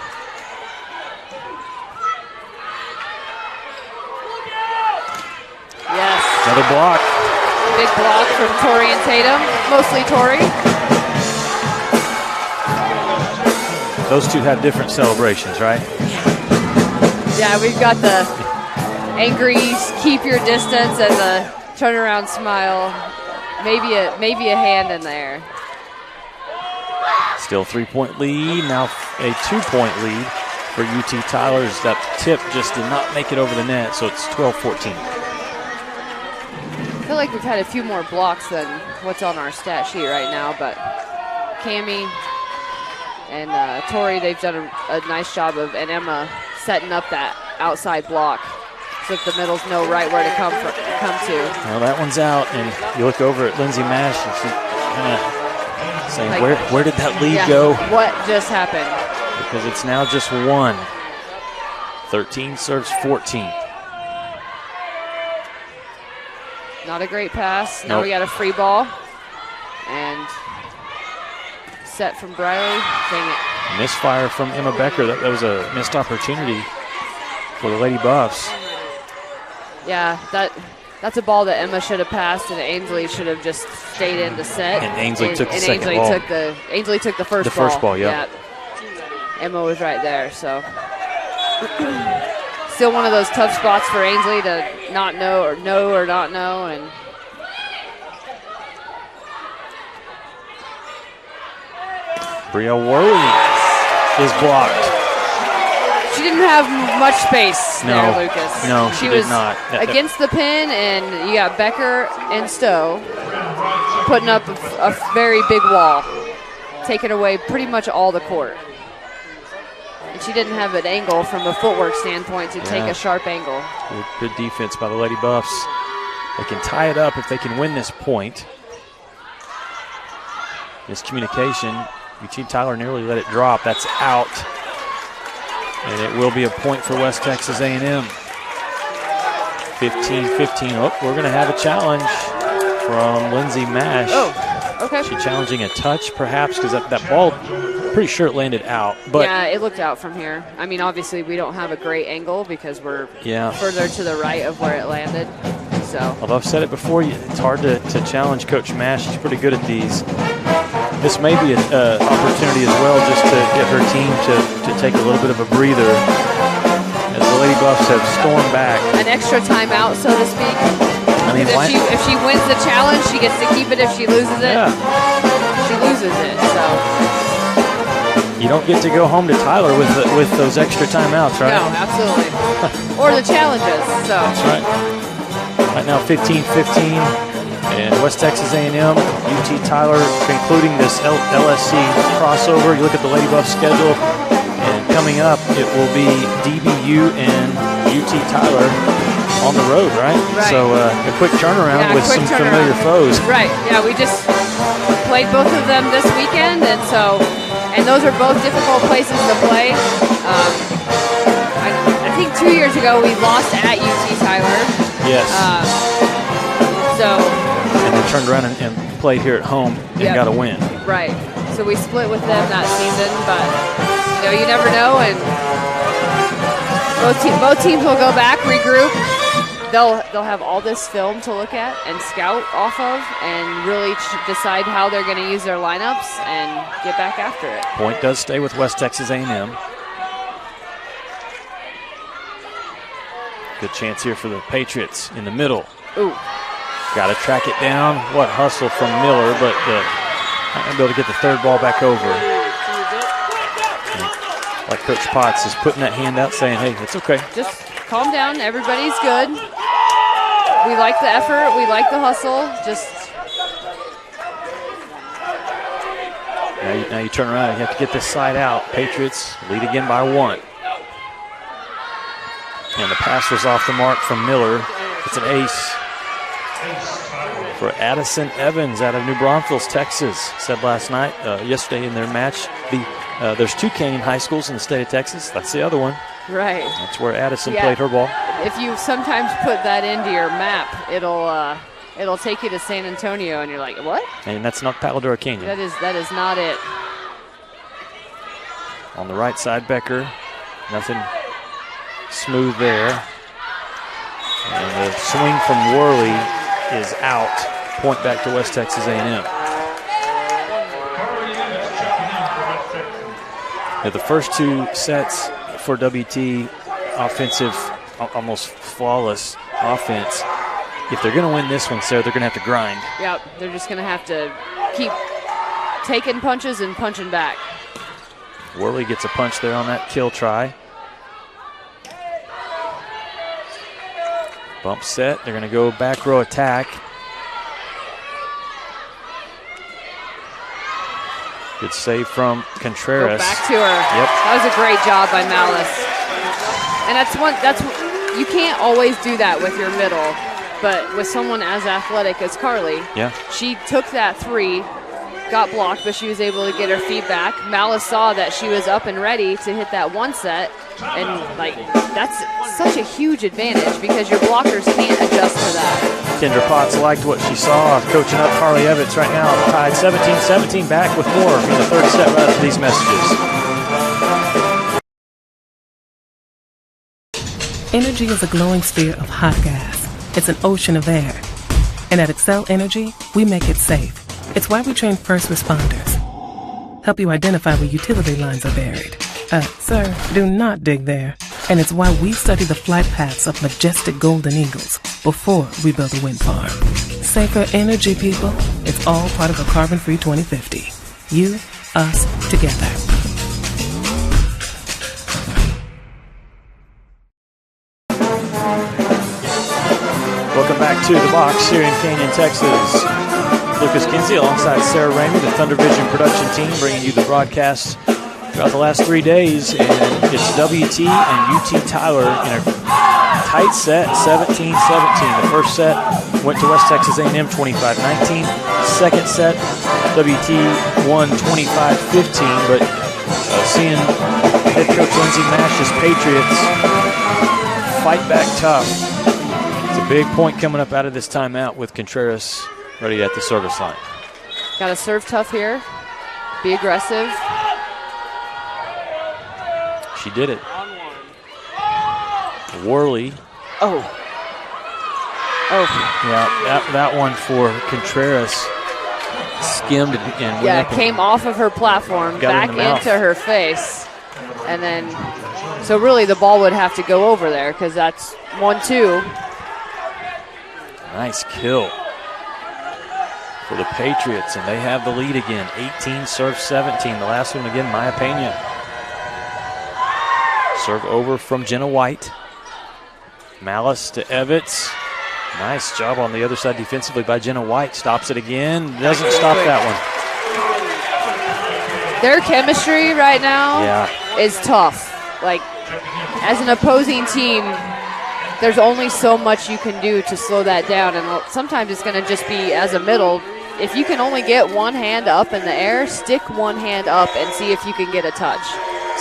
Speaker 2: Yes.
Speaker 1: Another block.
Speaker 2: Big block from Tori and Tatum, mostly Tori.
Speaker 1: Those two have different celebrations, right?
Speaker 2: Yeah, we've got the angry keep your distance and the turnaround smile. Maybe a hand in there.
Speaker 1: Still 3-point lead, now a 2-point lead for UT Tyler's. That tip just did not make it over the net, so it's 12-14.
Speaker 2: I feel like we've had a few more blocks than what's on our stat sheet right now, but Kami and Tori, they've done a nice job of, and Emma, setting up that outside block so that the middles know right where to come to.
Speaker 1: Well, that one's out, and you look over at Lindsay Mash, and she kind of saying, like, where did that lead go?
Speaker 2: What just happened?
Speaker 1: Because it's now just 1. 13 serves 14.
Speaker 2: Not a great pass. Now we got a free ball. And set from Briley. Dang it.
Speaker 1: Misfire from Emma Becker. That was a missed opportunity for the Lady Buffs.
Speaker 2: Yeah, that's a ball that Emma should have passed, and Ainsley should have just stayed in to set.
Speaker 1: And Ainsley took the second ball.
Speaker 2: Ainsley took the first ball.
Speaker 1: The first ball, yeah.
Speaker 2: Emma was right there, so. Still one of those tough spots for Ainsley to not know or not know. And
Speaker 1: Bria Worley is blocked.
Speaker 2: She didn't have much space there, Lucas.
Speaker 1: No, she
Speaker 2: was
Speaker 1: did not.
Speaker 2: Against the pin, and you got Becker and Stowe putting up a very big wall, taking away pretty much all the court. And she didn't have an angle from a footwork standpoint to take a sharp angle.
Speaker 1: Good defense by the Lady Buffs. They can tie it up if they can win this point. Miscommunication. UT Tyler nearly let it drop. That's out. And it will be a point for West Texas A&M. 15-15. Oh, we're going to have a challenge from Lindsay Mash.
Speaker 2: Oh, okay.
Speaker 1: She challenging a touch, perhaps, because that ball, pretty sure it landed out. But
Speaker 2: yeah, it looked out from here. I mean, obviously, we don't have a great angle because we're further to the right of where it landed. So,
Speaker 1: although I've said it before, it's hard to challenge Coach Mash. She's pretty good at these. This may be an opportunity as well just to get her team to take a little bit of a breather as the Lady Buffs have stormed back.
Speaker 2: An extra timeout, so to speak.
Speaker 1: I mean,
Speaker 2: if she wins the challenge, she gets to keep it. If she loses it, she loses it. So
Speaker 1: you don't get to go home to Tyler with those extra timeouts, right?
Speaker 2: No, absolutely. Or the challenges. So
Speaker 1: that's right. Right now, 15-15. And West Texas A&M, UT Tyler concluding this LSC crossover. You look at the Lady Buff schedule, and coming up, it will be DBU and UT Tyler on the road, right? So a quick turnaround with some familiar foes.
Speaker 2: Right, yeah, we just played both of them this weekend, and those are both difficult places to play. I think 2 years ago we lost at UT Tyler.
Speaker 1: Yes. And then turned around and played here at home and got a win.
Speaker 2: Right. So we split with them that season, but you never know. And both teams will go back, regroup. They'll have all this film to look at and scout off of, and really decide how they're going to use their lineups and get back after it.
Speaker 1: Point does stay with West Texas A&M. Good chance here for the Patriots in the middle.
Speaker 2: Ooh.
Speaker 1: Got to track it down. What hustle from Miller, but not going to be able to get the third ball back over. Like Coach Potts is putting that hand out saying, hey, it's okay.
Speaker 2: Just calm down. Everybody's good. We like the effort. We like the hustle.
Speaker 1: Now you turn around and you have to get this side out. Patriots lead again by 1. And the pass was off the mark from Miller. It's an ace for Addison Evans out of New Braunfels, Texas. Said yesterday in their match, there's 2 Canyon high schools in the state of Texas. That's the other one.
Speaker 2: Right.
Speaker 1: That's where Addison played her ball.
Speaker 2: If you sometimes put that into your map, it'll take you to San Antonio, and you're like, what?
Speaker 1: And that's not Paladora Canyon.
Speaker 2: That is not it.
Speaker 1: On the right side, Becker. Nothing smooth there. And the swing from Worley is out. Point back to West Texas A&M. The first 2 sets for WT, offensive, almost flawless offense. If they're going to win this one, Sarah, they're going to have to grind.
Speaker 2: Yep, they're just going to have to keep taking punches and punching back.
Speaker 1: Worley gets a punch there on that kill try. Bump set. They're going to go back row attack. Good save from Contreras.
Speaker 2: Go back to her.
Speaker 1: Yep.
Speaker 2: That was a great job by Malice. And you can't always do that with your middle, but with someone as athletic as Carly, she took that 3, got blocked, but she was able to get her feet back. Malice saw that she was up and ready to hit that 1 set, and that's such a huge advantage because your blockers can't adjust to that.
Speaker 1: Kendra Potts liked what she saw coaching up Carly Evans right now. Tied 17-17, back with more in the third set right after these messages.
Speaker 11: Energy is a glowing sphere of hot gas. It's an ocean of air. And at Excel Energy, we make it safe. It's why we train first responders. Help you identify where utility lines are buried. Sir, do not dig there. And it's why we study the flight paths of majestic golden eagles before we build a wind farm. Safer energy, people. It's all part of a carbon-free 2050. You, us, together.
Speaker 1: Welcome back to the box here in Canyon, Texas. Lucas Kinsey alongside Sarah Ramey, the Thunder Vision production team, bringing you the broadcast throughout the last 3 days. And it's WT and UT Tyler in a tight set, 17-17. The first set went to West Texas A&M 25-19. Second set, WT won 25-15. But seeing head coach Lindsey Mash's Patriots fight back tough. It's a big point coming up out of this timeout with Contreras ready at the service line.
Speaker 2: Got to serve tough here. Be aggressive.
Speaker 1: She did it. Worley.
Speaker 2: Oh.
Speaker 1: Yeah, that one for Contreras skimmed and went up
Speaker 2: came off of her platform, back into her face. And then, so really the ball would have to go over there because that's 1-2.
Speaker 1: Nice kill for the Patriots, and they have the lead again. 18 serve 17. The last one again, Maya Pena. Serve over from Jenna White. Malice to Evans. Nice job on the other side defensively by Jenna White. Stops it again. Doesn't stop that one.
Speaker 2: Their chemistry right now is tough. Like, as an opposing team, there's only so much you can do to slow that down. And sometimes it's going to just be as a middle. If you can only get one hand up in the air, stick one hand up and see if you can get a touch.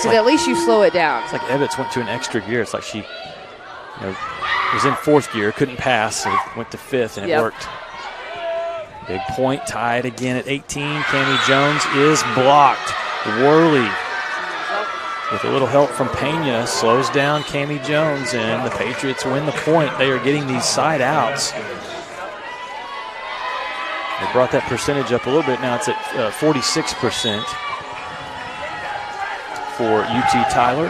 Speaker 2: So at least you slow it down.
Speaker 1: It's like Evans went to an extra gear. It's like she was in fourth gear, couldn't pass, so went to fifth, and it worked. Big point, tied again at 18. Cami Jones is blocked. Worley, with a little help from Pena, slows down Cami Jones, and the Patriots win the point. They are getting these side outs. They brought that percentage up a little bit. Now it's at 46% for UT Tyler.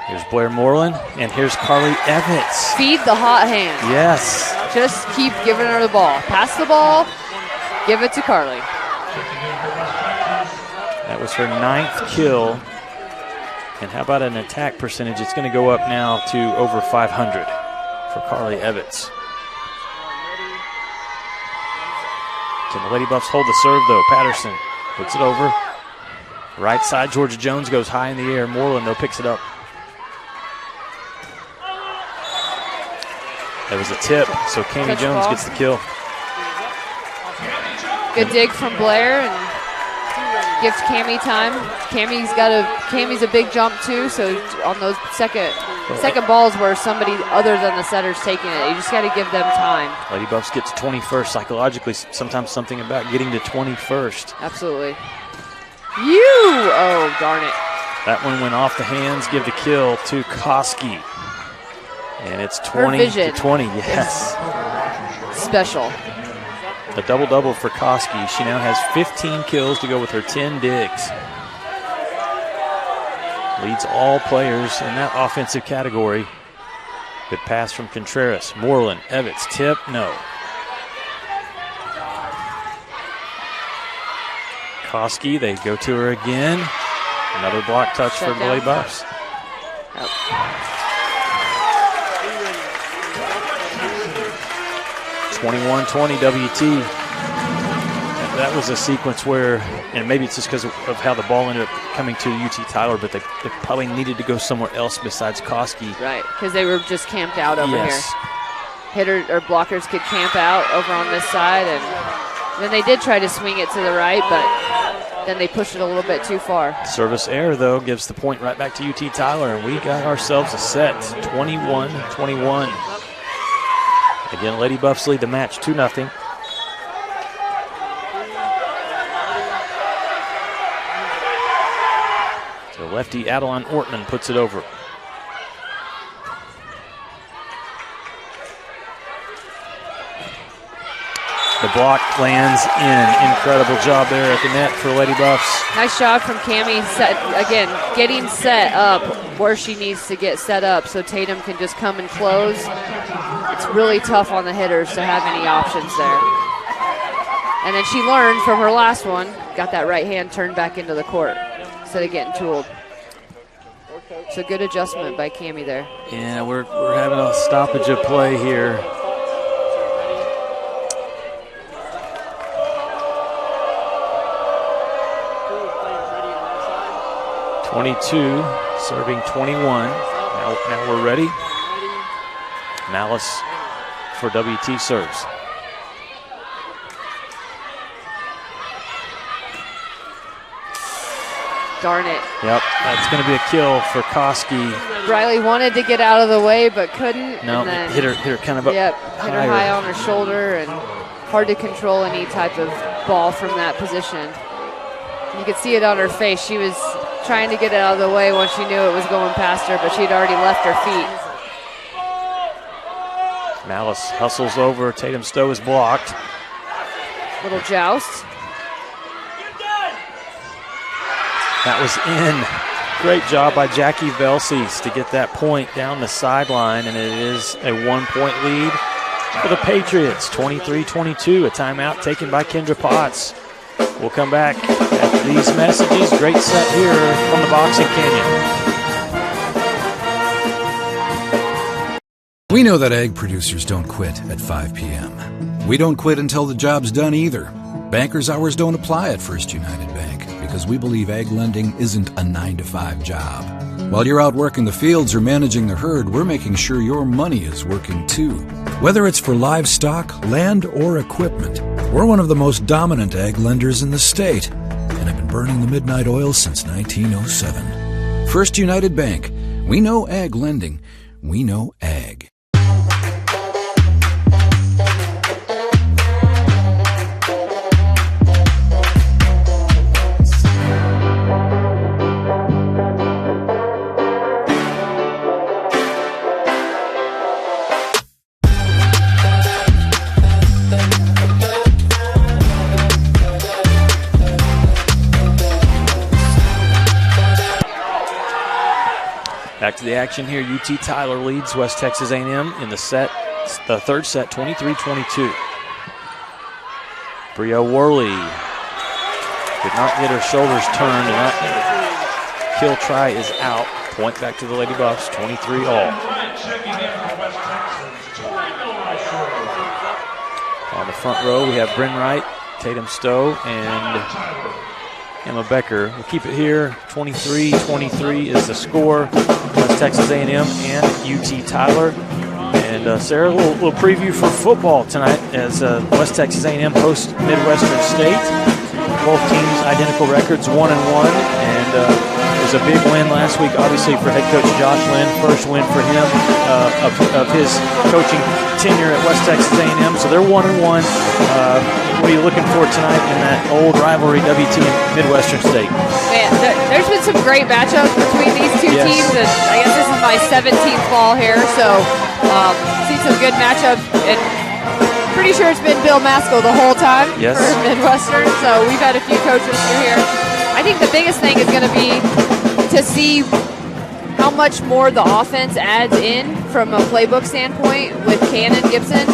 Speaker 1: Here's Blair Moreland, and here's Carly Evans.
Speaker 2: Feed the hot hand.
Speaker 1: Yes.
Speaker 2: Just keep giving her the ball. Pass the ball, give it to Carly.
Speaker 1: That was her 9th kill. And how about an attack percentage? It's going to go up now to over 500 for Carly Evans. Can the Lady Buffs hold the serve, though? Patterson puts it over. Right side, Georgia Jones goes high in the air. Moreland, though, picks it up. That was a tip, so Cami Jones gets the kill.
Speaker 2: Good dig from Blair and gives Cami time. Cami's a big jump too, so on those second balls where somebody other than the setter's taking it, you just got to give them time.
Speaker 1: Lady Buffs gets 21st psychologically, sometimes something about getting to 21st.
Speaker 2: Absolutely. Oh, darn it.
Speaker 1: That one went off the hands, give the kill to Koski. And it's 20 to 20, yes.
Speaker 2: Special.
Speaker 1: A double-double for Koski. She now has 15 kills to go with her 10 digs. Leads all players in that offensive category. Good pass from Contreras. Moreland, Evans, tip, no. Koski, they go to her again. Another block touch for the Lady Buffs.
Speaker 2: Yep.
Speaker 1: 21-20 WT. That was a sequence where, and maybe it's just because of how the ball ended up coming to UT Tyler, but they probably needed to go somewhere else besides Koski.
Speaker 2: Right, because they were just camped out over here. Hitter or blockers could camp out over on this side, and then they did try to swing it to the right, but then they pushed it a little bit too far.
Speaker 1: Service error, though, gives the point right back to UT Tyler, and we got ourselves a set, 21-21. Again, Lady Buffs lead the match 2-0. So lefty Adeline Ortman puts it over. The block lands in. Incredible job there at the net for Lady Buffs.
Speaker 2: Nice job from Cami, again, getting set up where she needs to get set up so Tatum can just come and close. It's really tough on the hitters to have any options there. And then she learned from her last one, got that right hand turned back into the court instead of getting tooled. So good adjustment by Cami there.
Speaker 1: Yeah, we're having a stoppage of play here. (22) serving 21. Now we're ready. Malice for WT serves.
Speaker 2: Darn it.
Speaker 1: Yep, that's going to be a kill for Koski.
Speaker 2: Riley wanted to get out of the way but couldn't.
Speaker 1: No,
Speaker 2: and then,
Speaker 1: hit her kind of up.
Speaker 2: Yep, hit her high on her shoulder, and hard to control any type of ball from that position. You could see it on her face. She was trying to get it out of the way when she knew it was going past her, but she'd already left her feet.
Speaker 1: Malice hustles over. Tatum Stowe is blocked.
Speaker 2: Little joust.
Speaker 1: That was in. Great job by Jackie Velces to get that point down the sideline, and it is a 1-point lead for the Patriots. 23-22, a timeout taken by Kendra Potts. We'll come back after these messages. Great set here on the Boxing Canyon.
Speaker 14: We know that egg producers don't quit at 5 p.m. We don't quit until the job's done either. Bankers' hours don't apply at First United Bank because we believe egg lending isn't a 9-to-5 job. While you're out working the fields or managing the herd, we're making sure your money is working too. Whether it's for livestock, land, or equipment, we're one of the most dominant egg lenders in the state and have been burning the midnight oil since 1907. First United Bank, We know ag lending. We know ag.
Speaker 1: Back to the action here. UT Tyler leads West Texas A&M in the third set, 23-22. Bria Worley did not get her shoulders turned, and that kill try is out. Point back to the Lady Buffs, 23 all. On the front row, we have Bryn Wright, Tatum Stowe, and Emma Becker. We'll keep it here. 23-23 is the score. West Texas A&M and UT Tyler. And Sarah, a little preview for football tonight as West Texas A&M hosts Midwestern State. Both teams identical records, 1-1. And it was a big win last week, obviously, for head coach Josh Lynn. First win for him of his coaching tenure at West Texas A&M. So they're 1-1. What are you looking for tonight in that old rivalry, WT and Midwestern State?
Speaker 2: Man, there's been some great matchups between these two teams, and I guess this is my 17th fall here, so seen some good matchups, and pretty sure it's been Bill Maskell the whole time for Midwestern, so we've had a few coaches through here. I think the biggest thing is going to be to see how much more the offense adds in from a playbook standpoint with Cannon Gibson.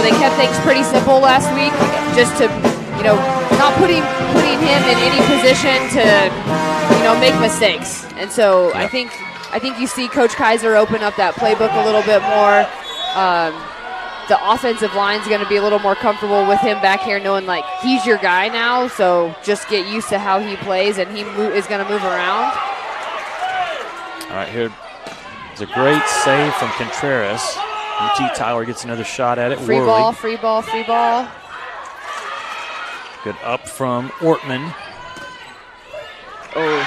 Speaker 2: They kept things pretty simple last week, just to, not putting him in any position to, make mistakes. And so I think you see Coach Kaiser open up that playbook a little bit more. The offensive line's going to be a little more comfortable with him back here, knowing like he's your guy now. So just get used to how he plays, and he is going to move around.
Speaker 1: All right, here is a great save from Contreras. UT Tyler gets another shot at it.
Speaker 2: Free ball.
Speaker 1: Good up from Ortman.
Speaker 2: Oh.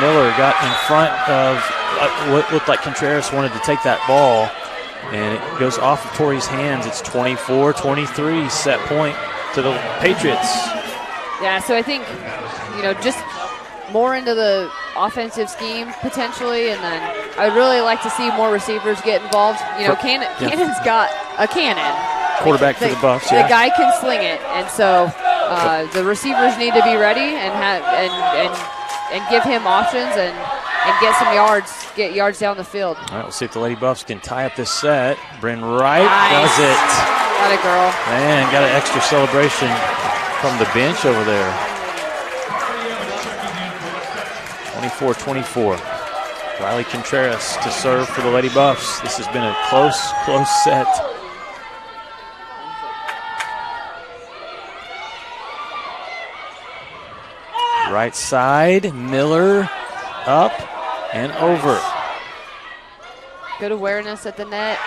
Speaker 1: Miller got in front of what looked like Contreras wanted to take that ball, and it goes off of Tori's hands. It's 24-23, set point to the Patriots.
Speaker 2: Yeah, so I think, just more into the offensive scheme potentially, and then I'd really like to see more receivers get involved. Cannon's got a cannon.
Speaker 1: Quarterback for the Buffs,
Speaker 2: The guy can sling it, and so the receivers need to be ready and give him options and get yards down the field.
Speaker 1: All right, we'll see if the Lady Buffs can tie up this set. Bryn Wright does it.
Speaker 2: Got it, girl.
Speaker 1: Man, got an extra celebration from the bench over there. 24-24. Riley Contreras to serve for the Lady Buffs. This has been a close set. Right side, Miller up and over.
Speaker 2: Good awareness at the net.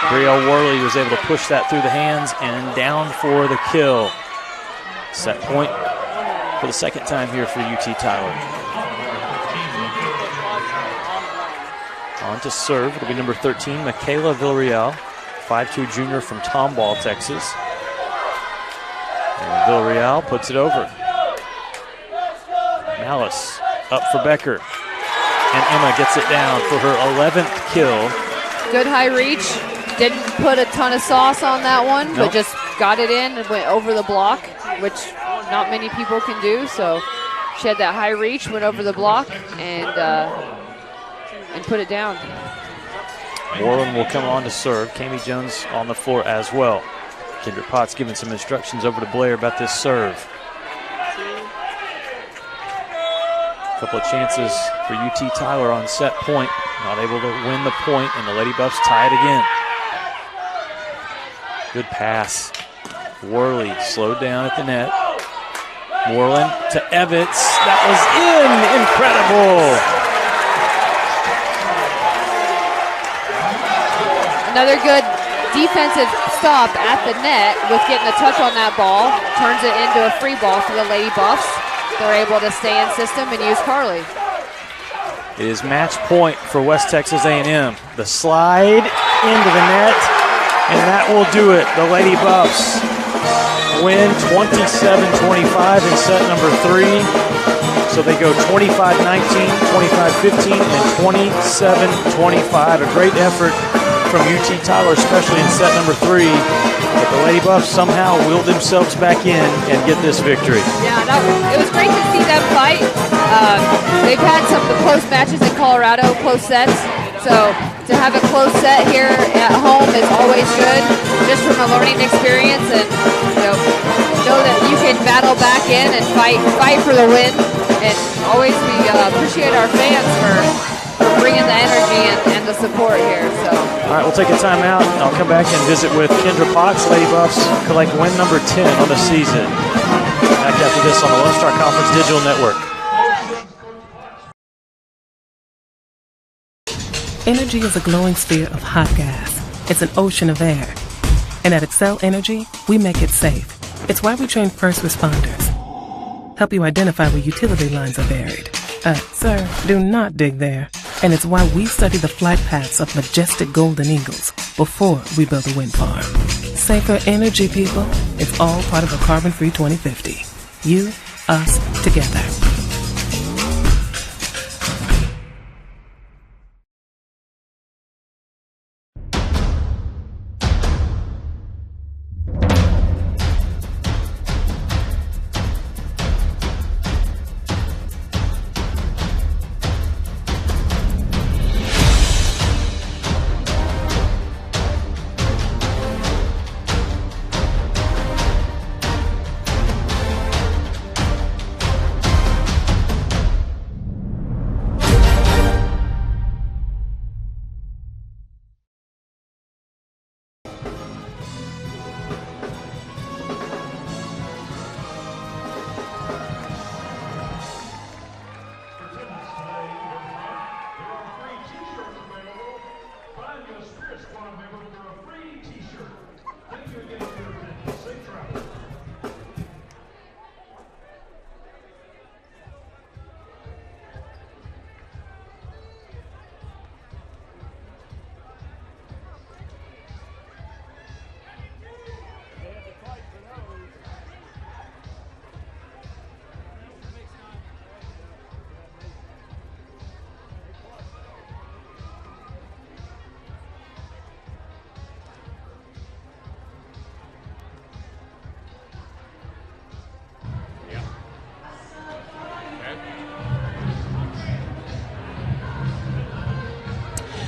Speaker 1: Brielle Worley was able to push that through the hands and down for the kill. Set point for the second time here for UT Tyler. On to serve, it'll be number 13, Michaela Villarreal, 5'2" junior from Tomball, Texas. And Villarreal puts it over. Malice up for Becker. And Emma gets it down for her 11th kill.
Speaker 2: Good high reach. Didn't put a ton of sauce on that one, but just got it in and went over the block, which not many people can do. So she had that high reach, went over the block, and put it down.
Speaker 1: Moreland will come on to serve. Cami Jones on the floor as well. Kendra Potts giving some instructions over to Blair about this serve. A couple of chances for UT Tyler on set point. Not able to win the point, and the Lady Buffs tie it again. Good pass. Worley slowed down at the net. Moreland to Evitz. That was in. Incredible.
Speaker 2: Another good defensive stop at the net with getting a touch on that ball. Turns it into a free ball for the Lady Buffs. They're able to stay in system and use Carly.
Speaker 1: It is match point for West Texas A&M. The slide into the net, and that will do it. The Lady Buffs win 27-25 in set number 3. So they go 25-19, 25-15, and 27-25. A great effort from UT Tyler, especially in set number 3. But the Lady Buffs somehow willed themselves back in and get this victory.
Speaker 2: Yeah, it was great to see them fight. They've had some of the close matches in Colorado, close sets. So to have a close set here at home is always good, just from a learning experience, and know that you can battle back in and fight for the win. And always we appreciate our fans for bringing the energy and the support here. So.
Speaker 1: All right, we'll take a timeout. I'll come back and visit with Kendra Potts. Lady Buffs collect win number 10 on the season. Back after this on the Lone Star Conference Digital Network.
Speaker 11: Energy is a glowing sphere of hot gas. It's an ocean of air. And at Excel Energy, we make it safe. It's why we train first responders. Help you identify where utility lines are buried. Sir, do not dig there. And it's why we study the flight paths of majestic golden eagles before we build a wind farm. Safer energy, people. It's all part of a carbon-free 2050. You, us, together.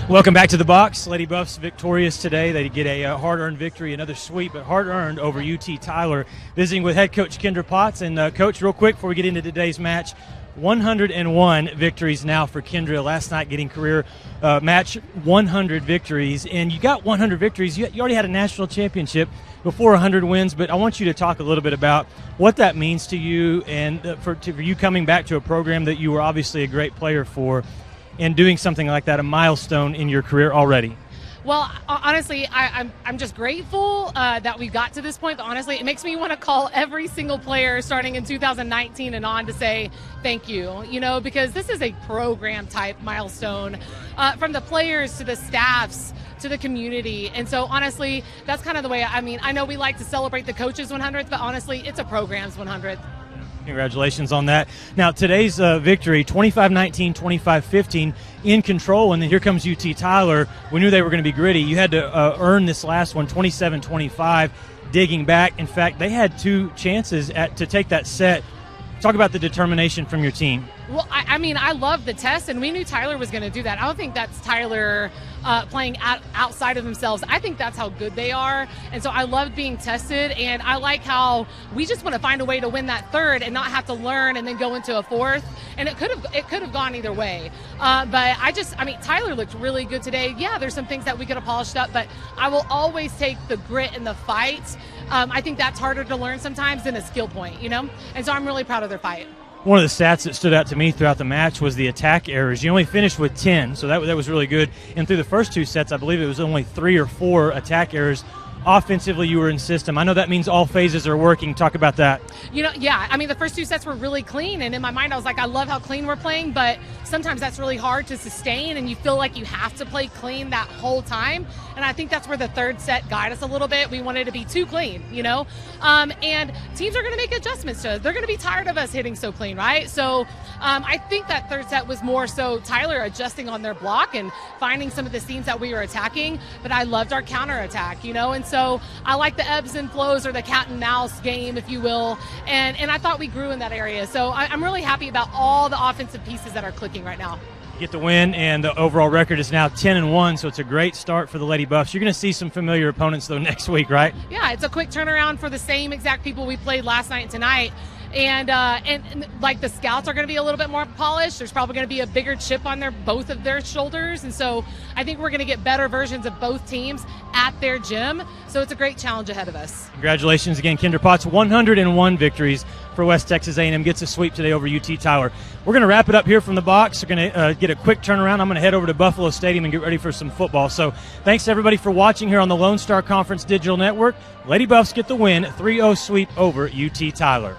Speaker 1: Welcome back to the box. Lady Buffs victorious today. They get a hard-earned victory, another sweep, but hard-earned over UT Tyler. Visiting with head coach Kendra Potts. And, Coach, real quick before we get into today's match, 101 victories now for Kendra. Last night getting career match 100 victories. And you got 100 victories. You already had a national championship before 100 wins, but I want you to talk a little bit about what that means to you and for you coming back to a program that you were obviously a great player for, and doing something like that, a milestone in your career already.
Speaker 15: Well, honestly, I'm just grateful that we got to this point. But honestly, it makes me want to call every single player starting in 2019 and on to say thank you, because this is a program type milestone from the players to the staffs to the community. And so honestly, that's kind of the way, I know we like to celebrate the coaches 100th, but honestly, it's a program's 100th.
Speaker 1: Congratulations on that. Now, today's victory, 25-19, 25-15, in control, and then here comes UT Tyler. We knew they were going to be gritty. You had to earn this last one, 27-25, digging back. In fact, they had two chances to take that set. Talk about the determination from your team.
Speaker 15: Well, I love the test, and we knew Tyler was going to do that. I don't think that's Tyler playing outside of themselves. I think that's how good they are, and so I loved being tested, and I like how we just want to find a way to win that third and not have to learn and then go into a fourth, and it could have gone either way. But Tyler looked really good today. Yeah, there's some things that we could have polished up, but I will always take the grit and the fight. I think that's harder to learn sometimes than a skill point, and so I'm really proud of their fight.
Speaker 1: One of the stats that stood out to me throughout the match was the attack errors. You only finished with 10, so that was really good. And through the first two sets, I believe it was only 3 or 4 attack errors offensively you were in system. I know that means all phases are working. Talk about that.
Speaker 15: Yeah. I mean, the first 2 sets were really clean, and in my mind I was like, I love how clean we're playing, but sometimes that's really hard to sustain, and you feel like you have to play clean that whole time. And I think that's where the third set guided us a little bit. We wanted to be too clean, and teams are going to make adjustments to us. They're going to be tired of us hitting so clean, right? So I think that third set was more so Tyler adjusting on their block and finding some of the seams that we were attacking, but I loved our counterattack, and so I like the ebbs and flows, or the cat and mouse game, if you will, and I thought we grew in that area. So I'm really happy about all the offensive pieces that are clicking right now.
Speaker 1: Get the win, and the overall record is now 10-1, so it's a great start for the Lady Buffs. You're going to see some familiar opponents, though, next week, right?
Speaker 15: Yeah, it's a quick turnaround for the same exact people we played last night and tonight. And like the scouts are going to be a little bit more polished. There's probably going to be a bigger chip on both of their shoulders. And so I think we're going to get better versions of both teams at their gym. So it's a great challenge ahead of us.
Speaker 1: Congratulations again, Kendra Potts. 101 victories for West Texas A&M. Gets a sweep today over UT Tyler. We're going to wrap it up here from the box. We're going to get a quick turnaround. I'm going to head over to Buffalo Stadium and get ready for some football. So thanks to everybody for watching here on the Lone Star Conference Digital Network. Lady Buffs get the win, 3-0 sweep over UT Tyler.